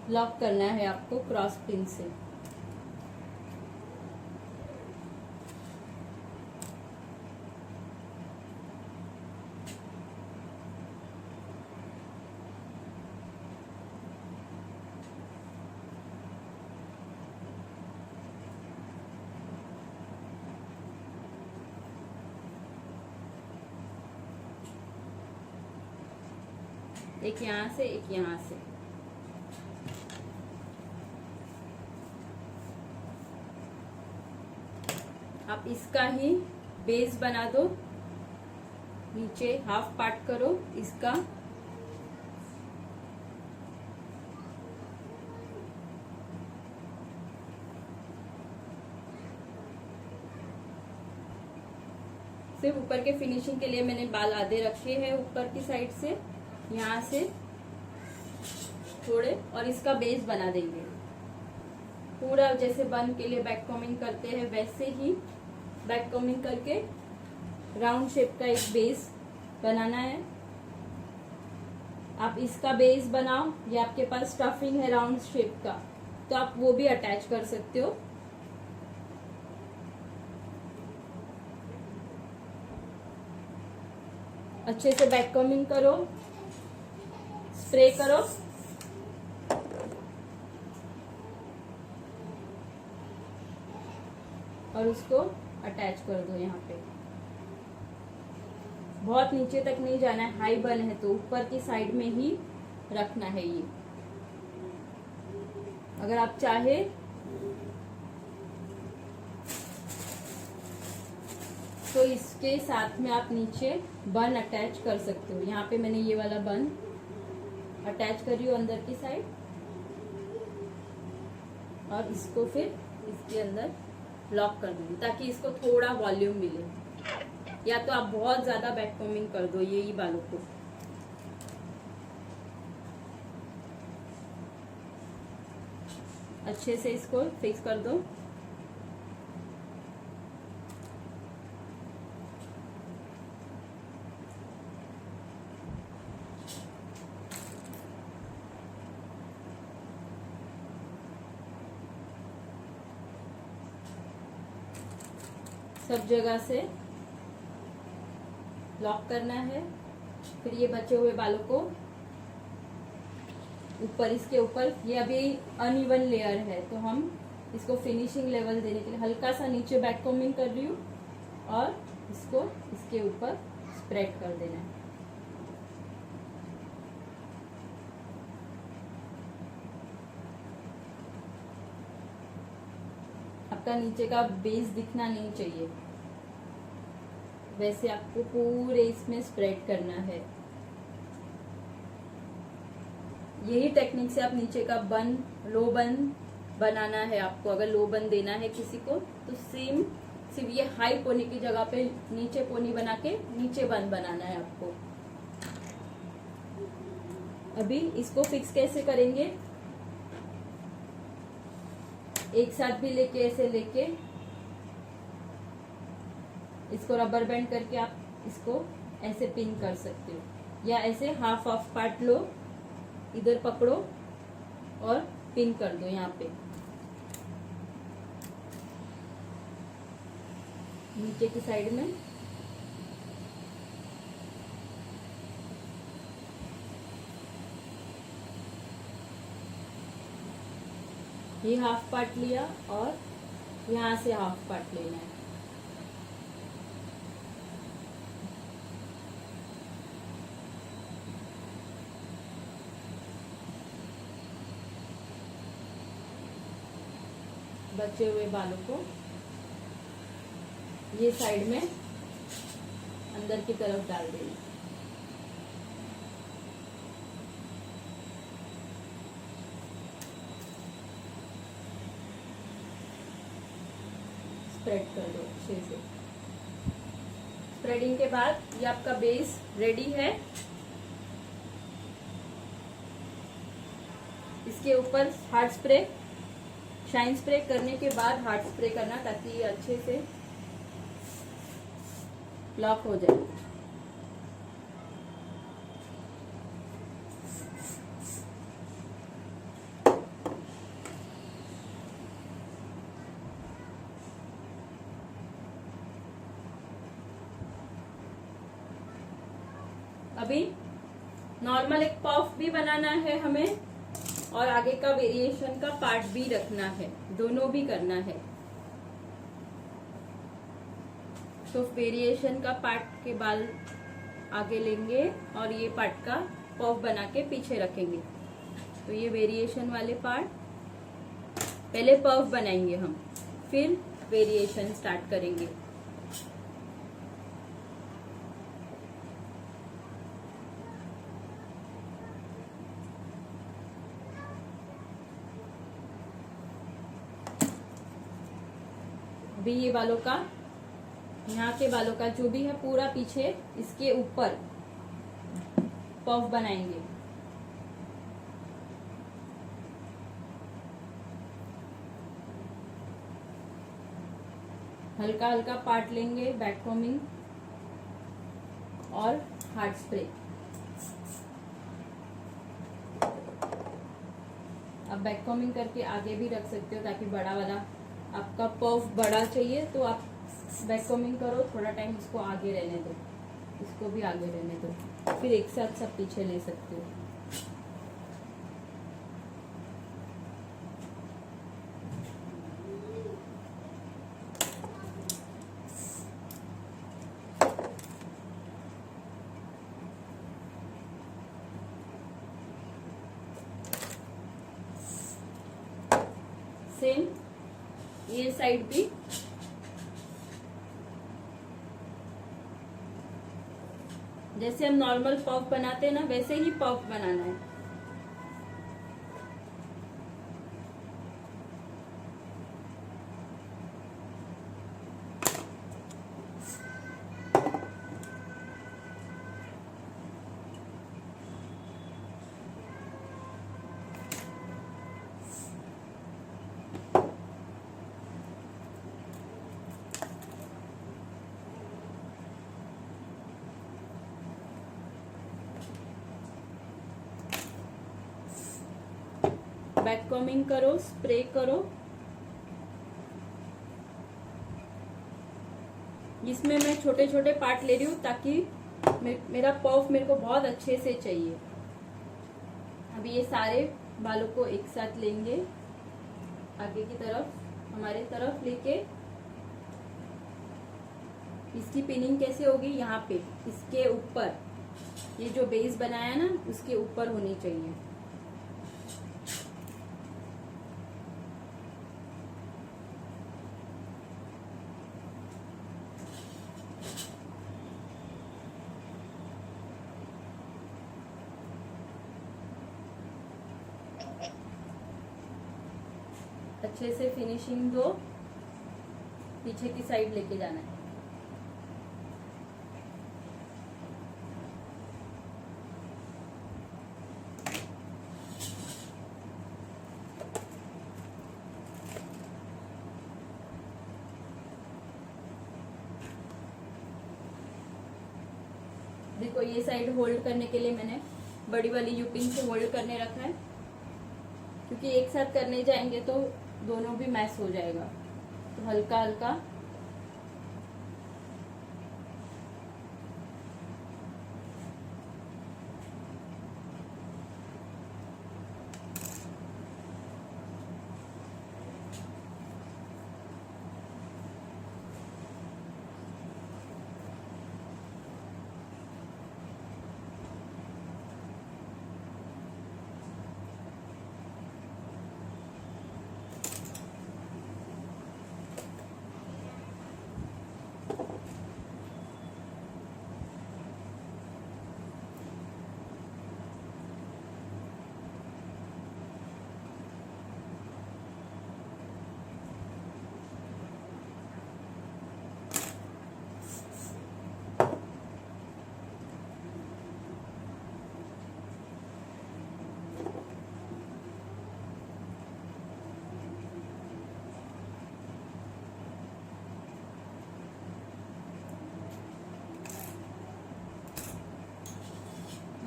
लॉक करना है आपको क्रॉस पिन से। एक यहाँ से एक यहाँ से, आप इसका ही बेस बना दो, नीचे हाफ पार्ट करो इसका, सिर्फ ऊपर के फिनिशिंग के लिए मैंने बाल आधे रखे हैं ऊपर की साइड से, यहाँ से थोड़े, और इसका बेस बना देंगे पूरा, जैसे बन के लिए बैक कॉमिंग करते हैं वैसे ही बैक कॉमिंग करके राउंड शेप का एक बेस बनाना है। आप इसका बेस बनाओ, या आपके पास स्टफिंग है राउंड शेप का तो आप वो भी अटैच कर सकते हो। अच्छे से बैक कॉमिंग करो, स्प्रे करो, और उसको अटैच कर दो। यहाँ पे बहुत नीचे तक नहीं जाना है, हाई बन है तो ऊपर की साइड में ही रखना है ये। अगर आप चाहे तो इसके साथ में आप नीचे बन अटैच कर सकते हो। यहाँ पे मैंने ये वाला बन अटैच कर रही हूँ अंदर की साइड, और इसको फिर इसके अंदर लॉक कर दूंगी ताकि इसको थोड़ा वॉल्यूम मिले। या तो आप बहुत ज्यादा बैक कॉमिंग कर दो यही बालों को। अच्छे से इसको फिक्स कर दो। सब जगह से लॉक करना है। फिर ये बचे हुए बालों को ऊपर, इसके ऊपर, ये अभी अनइवन लेयर है तो हम इसको फिनिशिंग लेवल देने के लिए हल्का सा नीचे बैक कॉम्बिंग कर रही हूँ और इसको इसके ऊपर स्प्रेड कर देना है। आपका नीचे का बेस दिखना नहीं चाहिए, वैसे आपको पूरे इसमें स्प्रेड करना है। यही टेक्निक से आप नीचे का बन, लो बन बनाना है आपको। अगर लो बन देना है किसी को तो सेम सिर्फ ये हाई पोनी की जगह पे नीचे पोनी बना के नीचे बन बनाना है आपको। अभी इसको फिक्स कैसे करेंगे, एक साथ भी लेके ऐसे लेके इसको रबर बैंड करके आप इसको ऐसे पिन कर सकते हो, या ऐसे हाफ ऑफ पार्ट लो, इधर पकड़ो और पिन कर दो यहाँ पे नीचे की साइड में। ये हाफ पार्ट लिया और यहाँ से हाफ पार्ट लेना है। बचे हुए बालों को ये साइड में अंदर की तरफ डाल देना। स्प्रेड कर दो अच्छे से। स्प्रेडिंग के बाद ये आपका बेस रेडी है। इसके ऊपर हार्ड स्प्रे, शाइन स्प्रे करने के बाद हार्ड स्प्रे करना ताकि ये अच्छे से लॉक हो जाए। अभी नॉर्मल एक पफ भी बनाना है हमें और आगे का वेरिएशन का पार्ट भी रखना है, दोनों भी करना है। तो वेरिएशन का पार्ट के बाल आगे लेंगे और ये पार्ट का पफ बना के पीछे रखेंगे। तो ये वेरिएशन वाले पार्ट, पहले पफ बनाएंगे हम, फिर वेरिएशन स्टार्ट करेंगे। अभी ये बालों का, यहाँ के बालों का जो भी है पूरा पीछे इसके ऊपर पफ बनाएंगे। हल्का हल्का पार्ट लेंगे, बैक कॉम्बिंग और हार्ड स्प्रे। अब बैक कॉम्बिंग करके आगे भी रख सकते हो ताकि बड़ा वाला आपका पफ बड़ा चाहिए तो आप बैक कॉम्बिंग करो, थोड़ा टाइम इसको आगे रहने दो, इसको भी आगे रहने दो, फिर एक साथ सब पीछे ले सकते हो। सेम ये साइड भी जैसे हम नॉर्मल पफ बनाते हैं ना वैसे ही पफ बनाना है। बैक कॉम्बिंग करो, स्प्रे करो। इसमें मैं छोटे छोटे पार्ट ले रही हूँ ताकि मेरा पफ मेरे को बहुत अच्छे से चाहिए। अभी ये सारे बालों को एक साथ लेंगे, आगे की तरफ हमारे तरफ लेके इसकी पिनिंग कैसे होगी, यहाँ पे इसके ऊपर, ये जो बेस बनाया ना उसके ऊपर होनी चाहिए। अच्छे से फिनिशिंग दो, पीछे की साइड लेके जाना है। देखो ये साइड होल्ड करने के लिए मैंने बड़ी वाली यूपिन से होल्ड करने रखा है, क्योंकि एक साथ करने जाएंगे तो दोनों भी मैश हो जाएगा। तो हल्का हल्का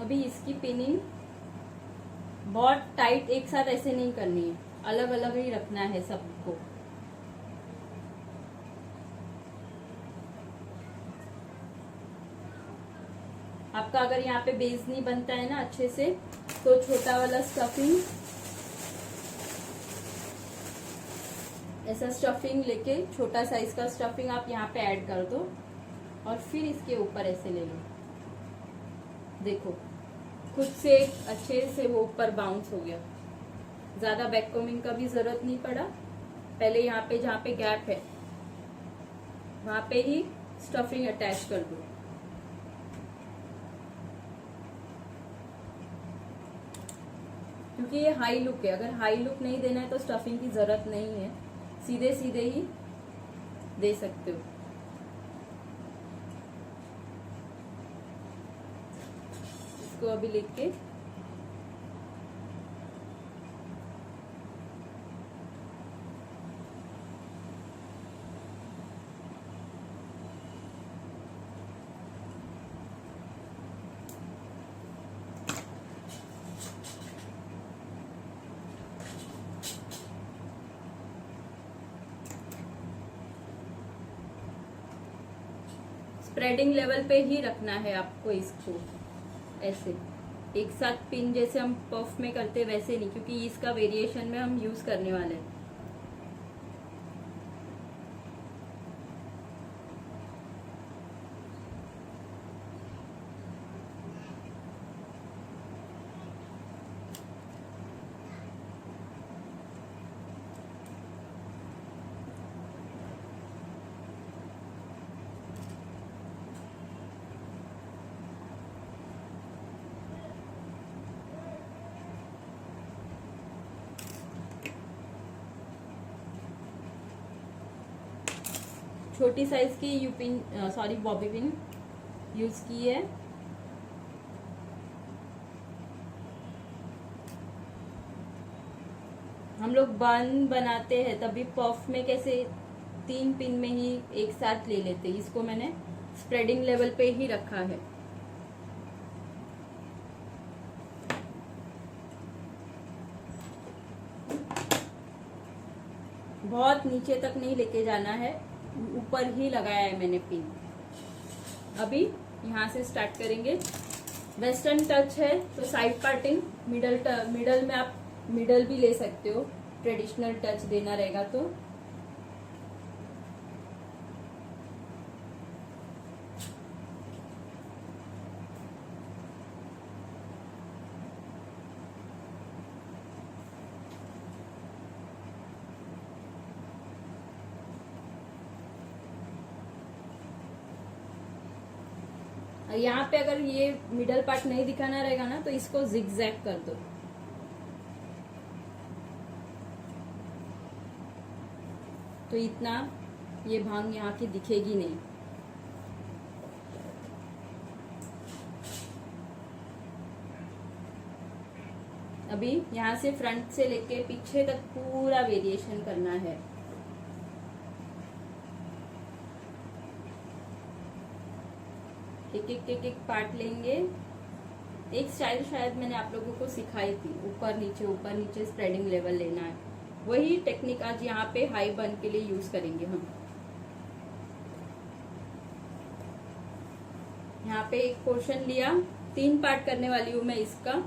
अभी इसकी पिनिंग बहुत टाइट एक साथ ऐसे नहीं करनी है, अलग अलग ही रखना है सबको। आपका अगर यहाँ पे बेस नहीं बनता है ना अच्छे से, तो छोटा वाला स्टफिंग, ऐसा स्टफिंग लेके छोटा साइज का स्टफिंग आप यहाँ पे ऐड कर दो और फिर इसके ऊपर ऐसे ले लो। देखो खुद से अच्छे से वो ऊपर बाउंस हो गया, ज्यादा बैक कोमिंग का भी जरूरत नहीं पड़ा। पहले यहाँ पे जहाँ पे गैप है वहां पे ही स्टफिंग अटैच कर दो। क्योंकि ये हाई लुक है, अगर हाई लुक नहीं देना है तो स्टफिंग की जरूरत नहीं है, सीधे सीधे ही दे सकते हो। इसको अभी लिख के स्प्रेडिंग लेवल पे ही रखना है आपको इसको, ऐसे एक साथ पिन जैसे हम पफ में करते वैसे नहीं, क्योंकि इसका वेरिएशन में हम यूज करने वाले हैं। छोटी साइज की यूपिन बॉबी पिन यूज की है। हम लोग बन बनाते हैं तभी पफ में कैसे 3 पिन में ही एक साथ ले लेते, इसको मैंने स्प्रेडिंग लेवल पे ही रखा है। बहुत नीचे तक नहीं लेके जाना है, ऊपर ही लगाया है मैंने पिन। अभी यहाँ से स्टार्ट करेंगे। वेस्टर्न टच है तो साइड पार्टिंग, मिडल में आप मिडल भी ले सकते हो, ट्रेडिशनल टच देना रहेगा तो। यहाँ पे अगर ये मिडल पार्ट नहीं दिखाना रहेगा ना तो इसको जिगजैग कर दो। तो इतना ये भांग यहाँ की दिखेगी नहीं। अभी यहाँ से फ्रंट से लेके पीछे तक पूरा वेरिएशन करना है। एक पार्ट लेंगे। एक स्टाइल शायद मैंने आप लोगों को सिखाई थी, ऊपर नीचे स्प्रेडिंग लेवल लेना है। वही टेक्निक आज यहाँ पे हाई बन के लिए यूज करेंगे हम। यहाँ पे एक पोर्शन लिया, 3 पार्ट करने वाली हूँ मैं इसका।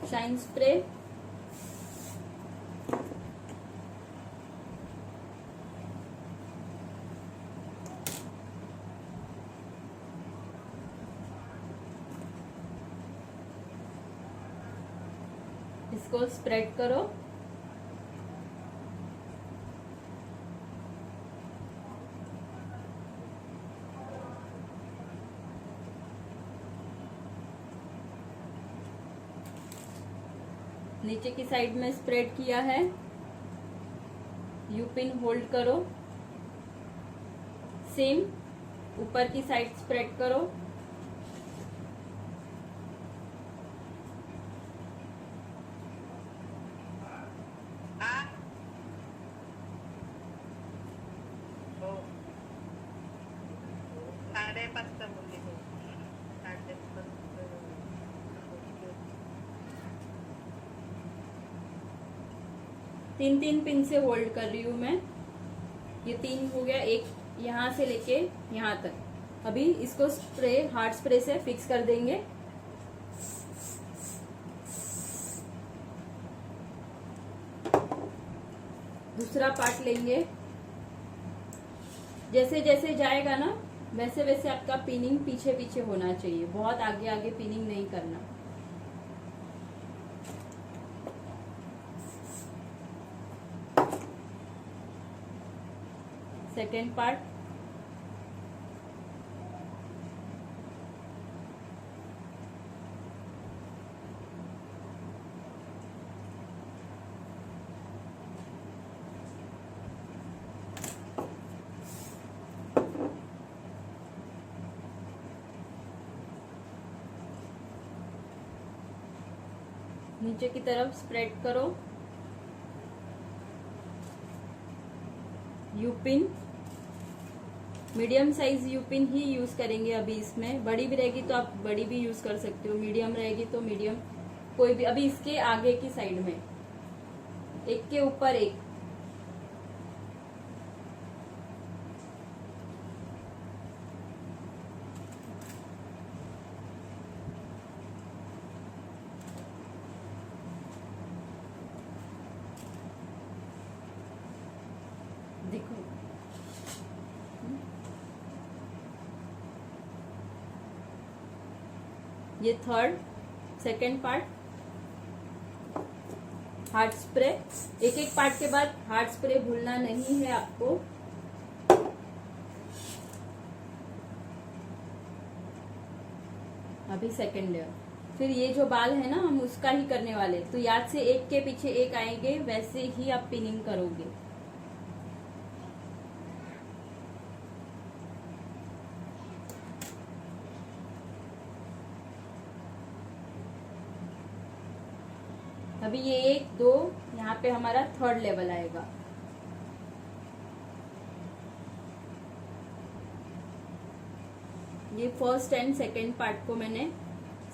शाइन स्प्रे, इसको स्प्रेड करो। नीचे की साइड में स्प्रेड किया है, यू पिन होल्ड करो। सेम ऊपर की साइड स्प्रेड करो। तीन पिन से होल्ड कर रही हूँ मैं। ये 3 हो गया, एक यहाँ से लेके यहाँ तक। अभी इसको स्प्रे, हार्ड स्प्रे से फिक्स कर देंगे। दूसरा पार्ट लेंगे। जैसे जैसे जाएगा ना वैसे वैसे आपका पिनिंग पीछे पीछे होना चाहिए, बहुत आगे आगे पिनिंग नहीं करना। सेकेंड पार्ट, नीचे की तरफ स्प्रेड करो। यूपिन, मीडियम साइज यूपिन ही यूज करेंगे अभी इसमें। बड़ी भी रहेगी तो आप बड़ी भी यूज कर सकते हो, मीडियम रहेगी तो मीडियम, कोई भी। अभी इसके आगे की साइड में एक के ऊपर एक। देखो ये third, second part, hard spray. एक एक पार्ट के बाद हार्ड स्प्रे भूलना नहीं है आपको। अभी सेकेंड लेयर। फिर ये जो बाल है ना हम उसका ही करने वाले, तो याद से एक के पीछे एक आएंगे, वैसे ही आप पिनिंग करोगे। अभी ये 1 2 यहाँ पे हमारा थर्ड लेवल आएगा। ये फर्स्ट एंड सेकेंड पार्ट को मैंने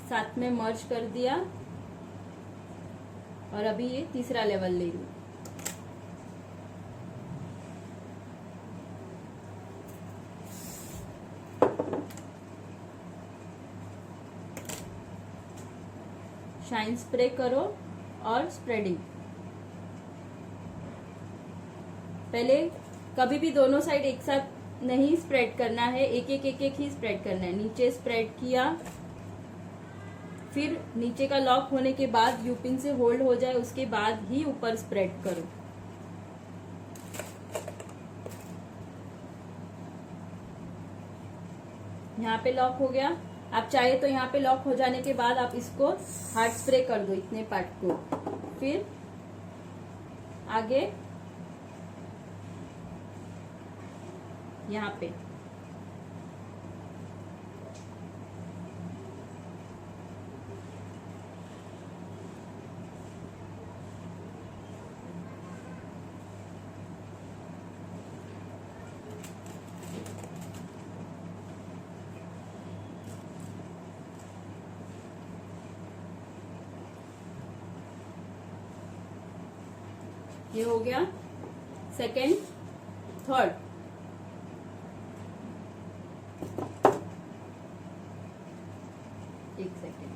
साथ में मर्ज कर दिया। और अभी ये तीसरा लेवल ले रही हूँ। शाइन स्प्रे करो और स्प्रेडिंग। पहले कभी भी दोनों साइड एक साथ नहीं स्प्रेड करना है, एक एक ही स्प्रेड करना है। नीचे स्प्रेड किया, फिर नीचे का लॉक होने के बाद यूपिन से होल्ड हो जाए उसके बाद ही ऊपर स्प्रेड करो। यहाँ पे लॉक हो गया। आप चाहे तो यहाँ पे लॉक हो जाने के बाद आप इसको हार्ड स्प्रे कर दो इतने पार्ट को। फिर आगे यहाँ पे ये हो गया सेकेंड, थर्ड। एक सेकेंड,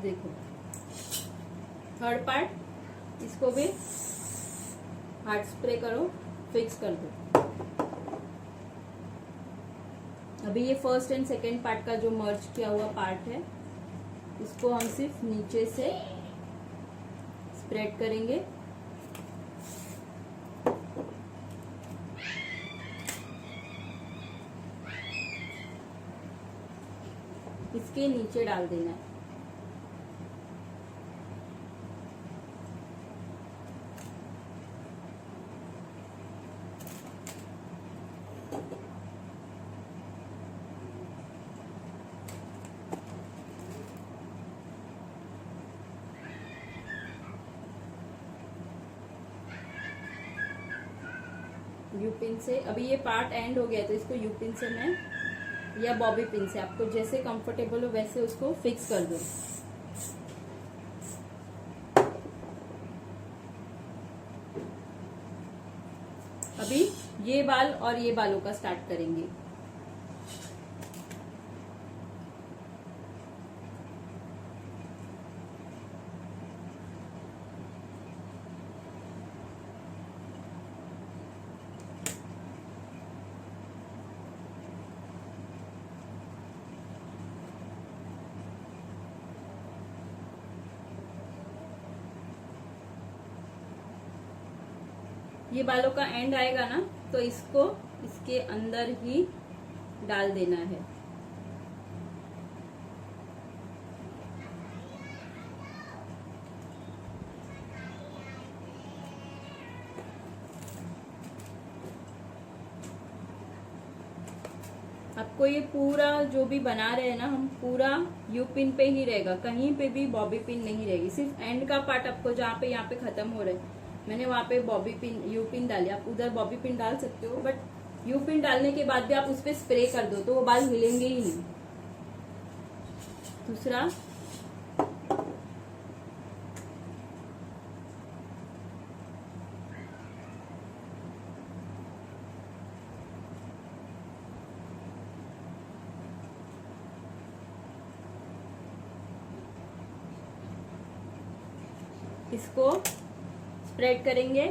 देखो थर्ड पार्ट, इसको भी हार्ड स्प्रे करो, फिक्स कर दो। अभी ये फर्स्ट एंड सेकेंड पार्ट का जो मर्ज किया हुआ पार्ट है इसको हम सिर्फ नीचे से स्प्रेड करेंगे। इसके नीचे डाल देना है। यू पिन से अभी ये पार्ट एंड हो गया तो इसको यू पिन से मैं या बॉबी पिन से, आपको जैसे कंफर्टेबल हो वैसे उसको फिक्स कर दो। अभी ये बाल और ये बालों का स्टार्ट करेंगे। ये बालों का एंड आएगा ना तो इसको इसके अंदर ही डाल देना है। आपको ये पूरा जो भी बना रहे हैं ना हम, पूरा यू पिन पे ही रहेगा, कहीं पे भी बॉबी पिन नहीं रहेगी। सिर्फ एंड का पार्ट आपको जहाँ पे यहाँ पे खत्म हो रहा है, मैंने वहां पे बॉबी पिन यू पिन डाली, आप उधर बॉबी पिन डाल सकते हो, बट यू पिन डालने के बाद भी आप उस पर स्प्रे कर दो तो वो बाल हिलेंगे ही नहीं। दूसरा इसको स्प्रेड करेंगे।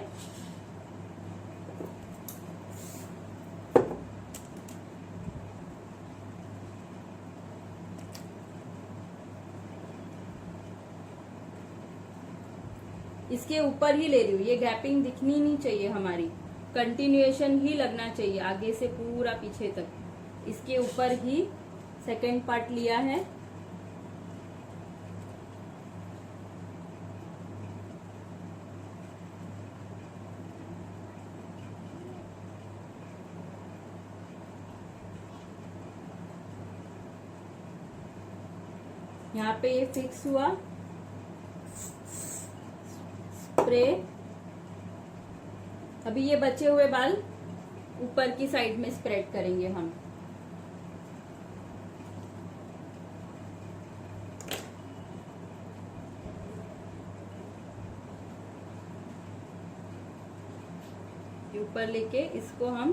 इसके ऊपर ही ले रही हूँ, ये गैपिंग दिखनी नहीं चाहिए हमारी, कंटिन्यूएशन ही लगना चाहिए आगे से पूरा पीछे तक। इसके ऊपर ही सेकंड पार्ट लिया है। यहाँ पे ये फिक्स हुआ। स्प्रे। अभी ये बचे हुए बाल ऊपर की साइड में स्प्रेड करेंगे हम। ऊपर लेके इसको हम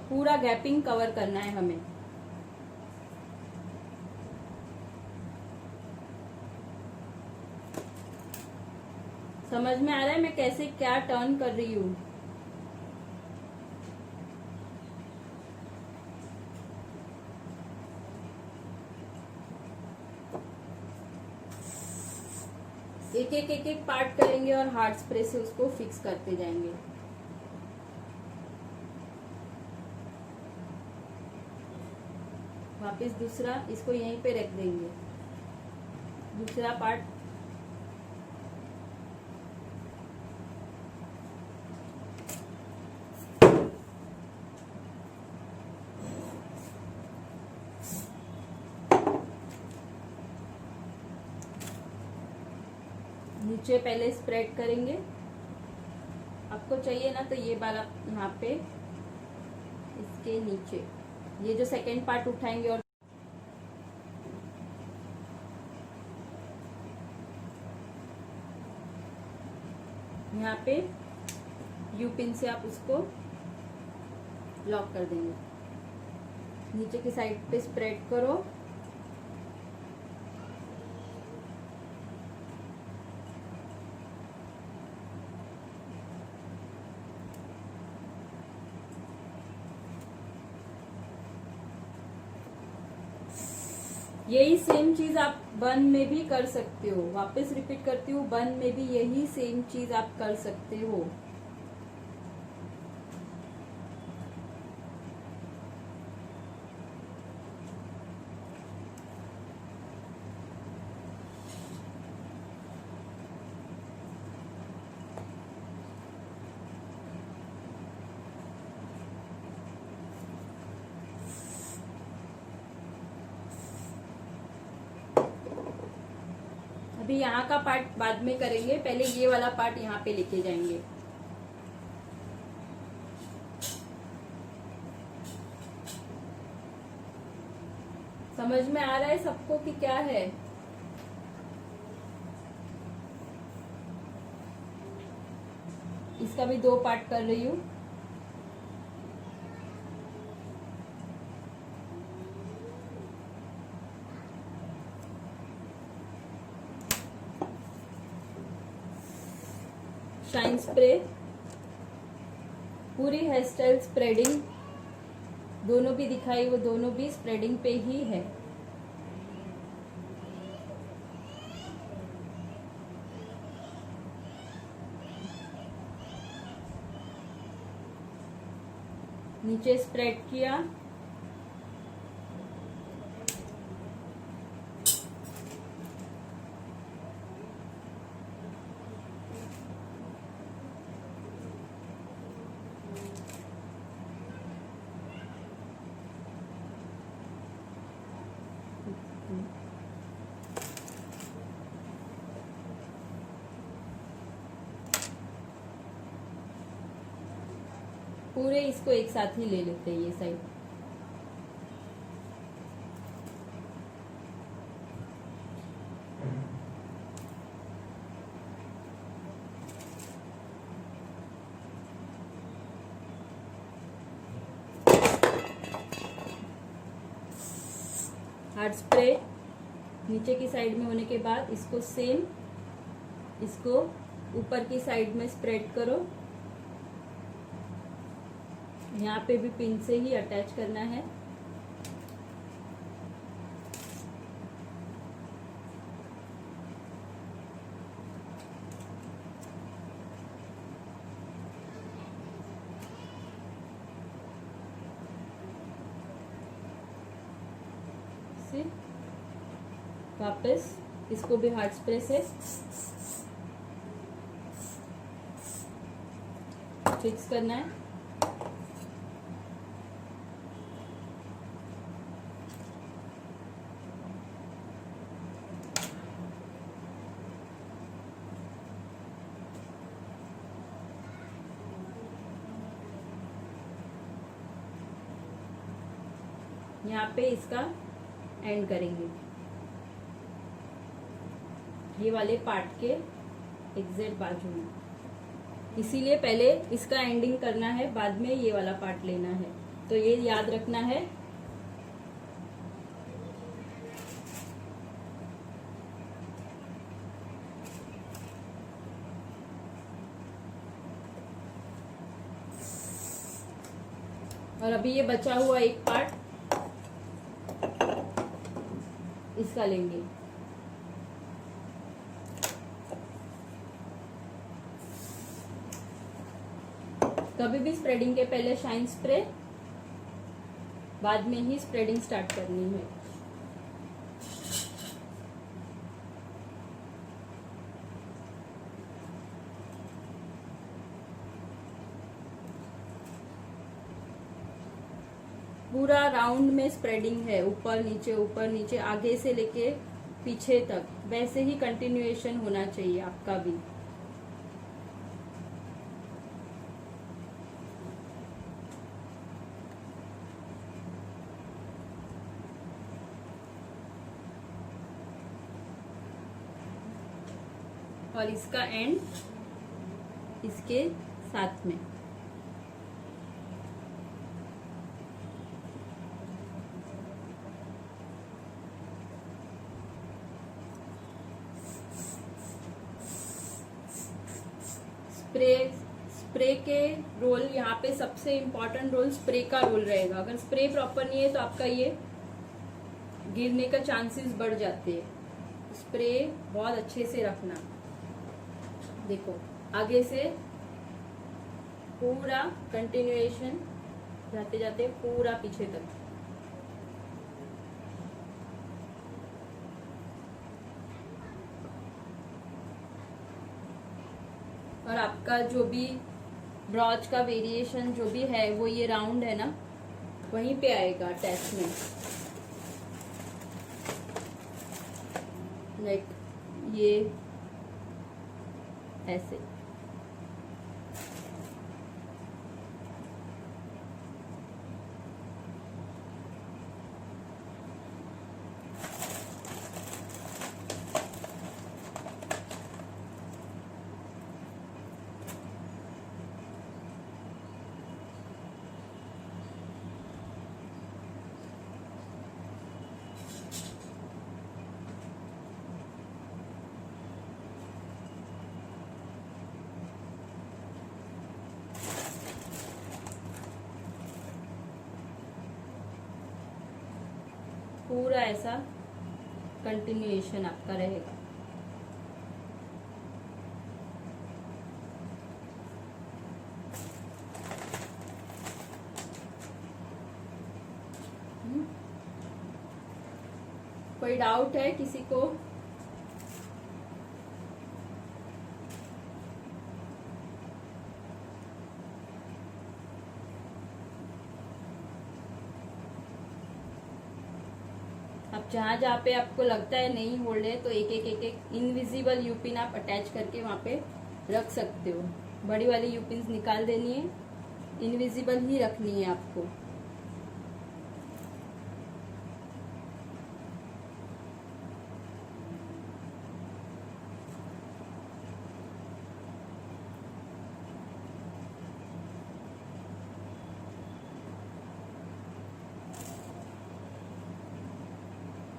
पूरा गैपिंग कवर करना है हमें। समझ में आ रहा है मैं कैसे क्या टर्न कर रही हूँ? एक एक पार्ट करेंगे और हार्ड स्प्रे से उसको फिक्स करते जाएंगे। वापस दूसरा, इसको यहीं पे रख देंगे। दूसरा पार्ट नीचे पहले स्प्रेड करेंगे। आपको चाहिए ना तो ये बाल आप यहाँ पे इसके नीचे ये जो सेकेंड पार्ट उठाएंगे और यहाँ पे यू पिन से आप उसको लॉक कर देंगे। नीचे की साइड पे स्प्रेड करो। यही सेम चीज आप बन में भी कर सकते हो। वापस रिपीट करती हूँ, बन में भी यही सेम चीज आप कर सकते हो। अभी यहाँ का पार्ट बाद में करेंगे, पहले ये वाला पार्ट यहाँ पे लेके जाएंगे। समझ में आ रहा है सबको कि क्या है? इसका भी 2 पार्ट कर रही हूँ। शाइन स्प्रे, पूरी हेयर स्टाइल स्प्रेडिंग दोनों भी दिखाई, वो दोनों भी स्प्रेडिंग पे ही है। नीचे स्प्रेड किया, पूरे इसको एक साथ ही ले लेते हैं ये साइड। हार्ड स्प्रे नीचे की साइड में होने के बाद इसको सेम, इसको ऊपर की साइड में स्प्रेड करो। यहाँ पे भी पिन से ही अटैच करना है। वापस इसको भी हार्ड स्प्रे से फिक्स करना है। यहाँ पे इसका एंड करेंगे, ये वाले पार्ट के एग्जैक्ट बाजू में, इसीलिए पहले इसका एंडिंग करना है, बाद में ये वाला पार्ट लेना है, तो ये याद रखना है। और अभी ये बचा हुआ एक पार्ट इसका लेंगे। कभी भी स्प्रेडिंग के पहले शाइन स्प्रे, बाद में ही स्प्रेडिंग स्टार्ट करनी है। पूरा राउंड में स्प्रेडिंग है, ऊपर नीचे आगे से लेके पीछे तक, वैसे ही कंटिन्यूएशन होना चाहिए आपका भी। और इसका एंड इसके साथ में। स्प्रे के रोल, यहाँ पे सबसे इम्पोर्टेंट रोल स्प्रे का रोल रहेगा। अगर स्प्रे प्रॉपर नहीं है तो आपका ये गिरने का चांसेस बढ़ जाते हैं। स्प्रे बहुत अच्छे से रखना। देखो आगे से पूरा कंटिन्यूएशन जाते जाते पूरा पीछे तक। और आपका जो भी ब्रॉच का वेरिएशन जो भी है वो ये राउंड है ना, वहीं पे आएगा अटैचमेंट, लाइक ये ऐसे। पूरा ऐसा कंटिन्यूएशन आपका रहेगा। कोई डाउट है किसी को? अब जहाँ जहाँ पे आपको लगता है नहीं होल्ड है तो एक एक इनविजिबल यूपिन आप अटैच करके वहाँ पे रख सकते हो। बड़ी वाली यूपिन निकाल देनी है, इनविजिबल ही रखनी है आपको।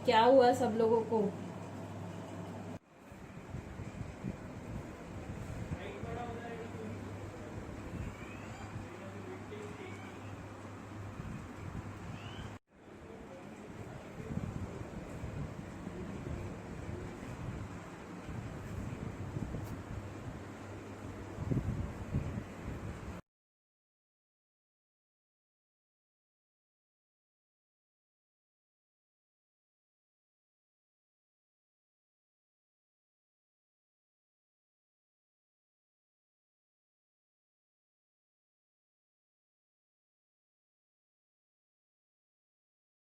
क्या हुआ सब लोगों को?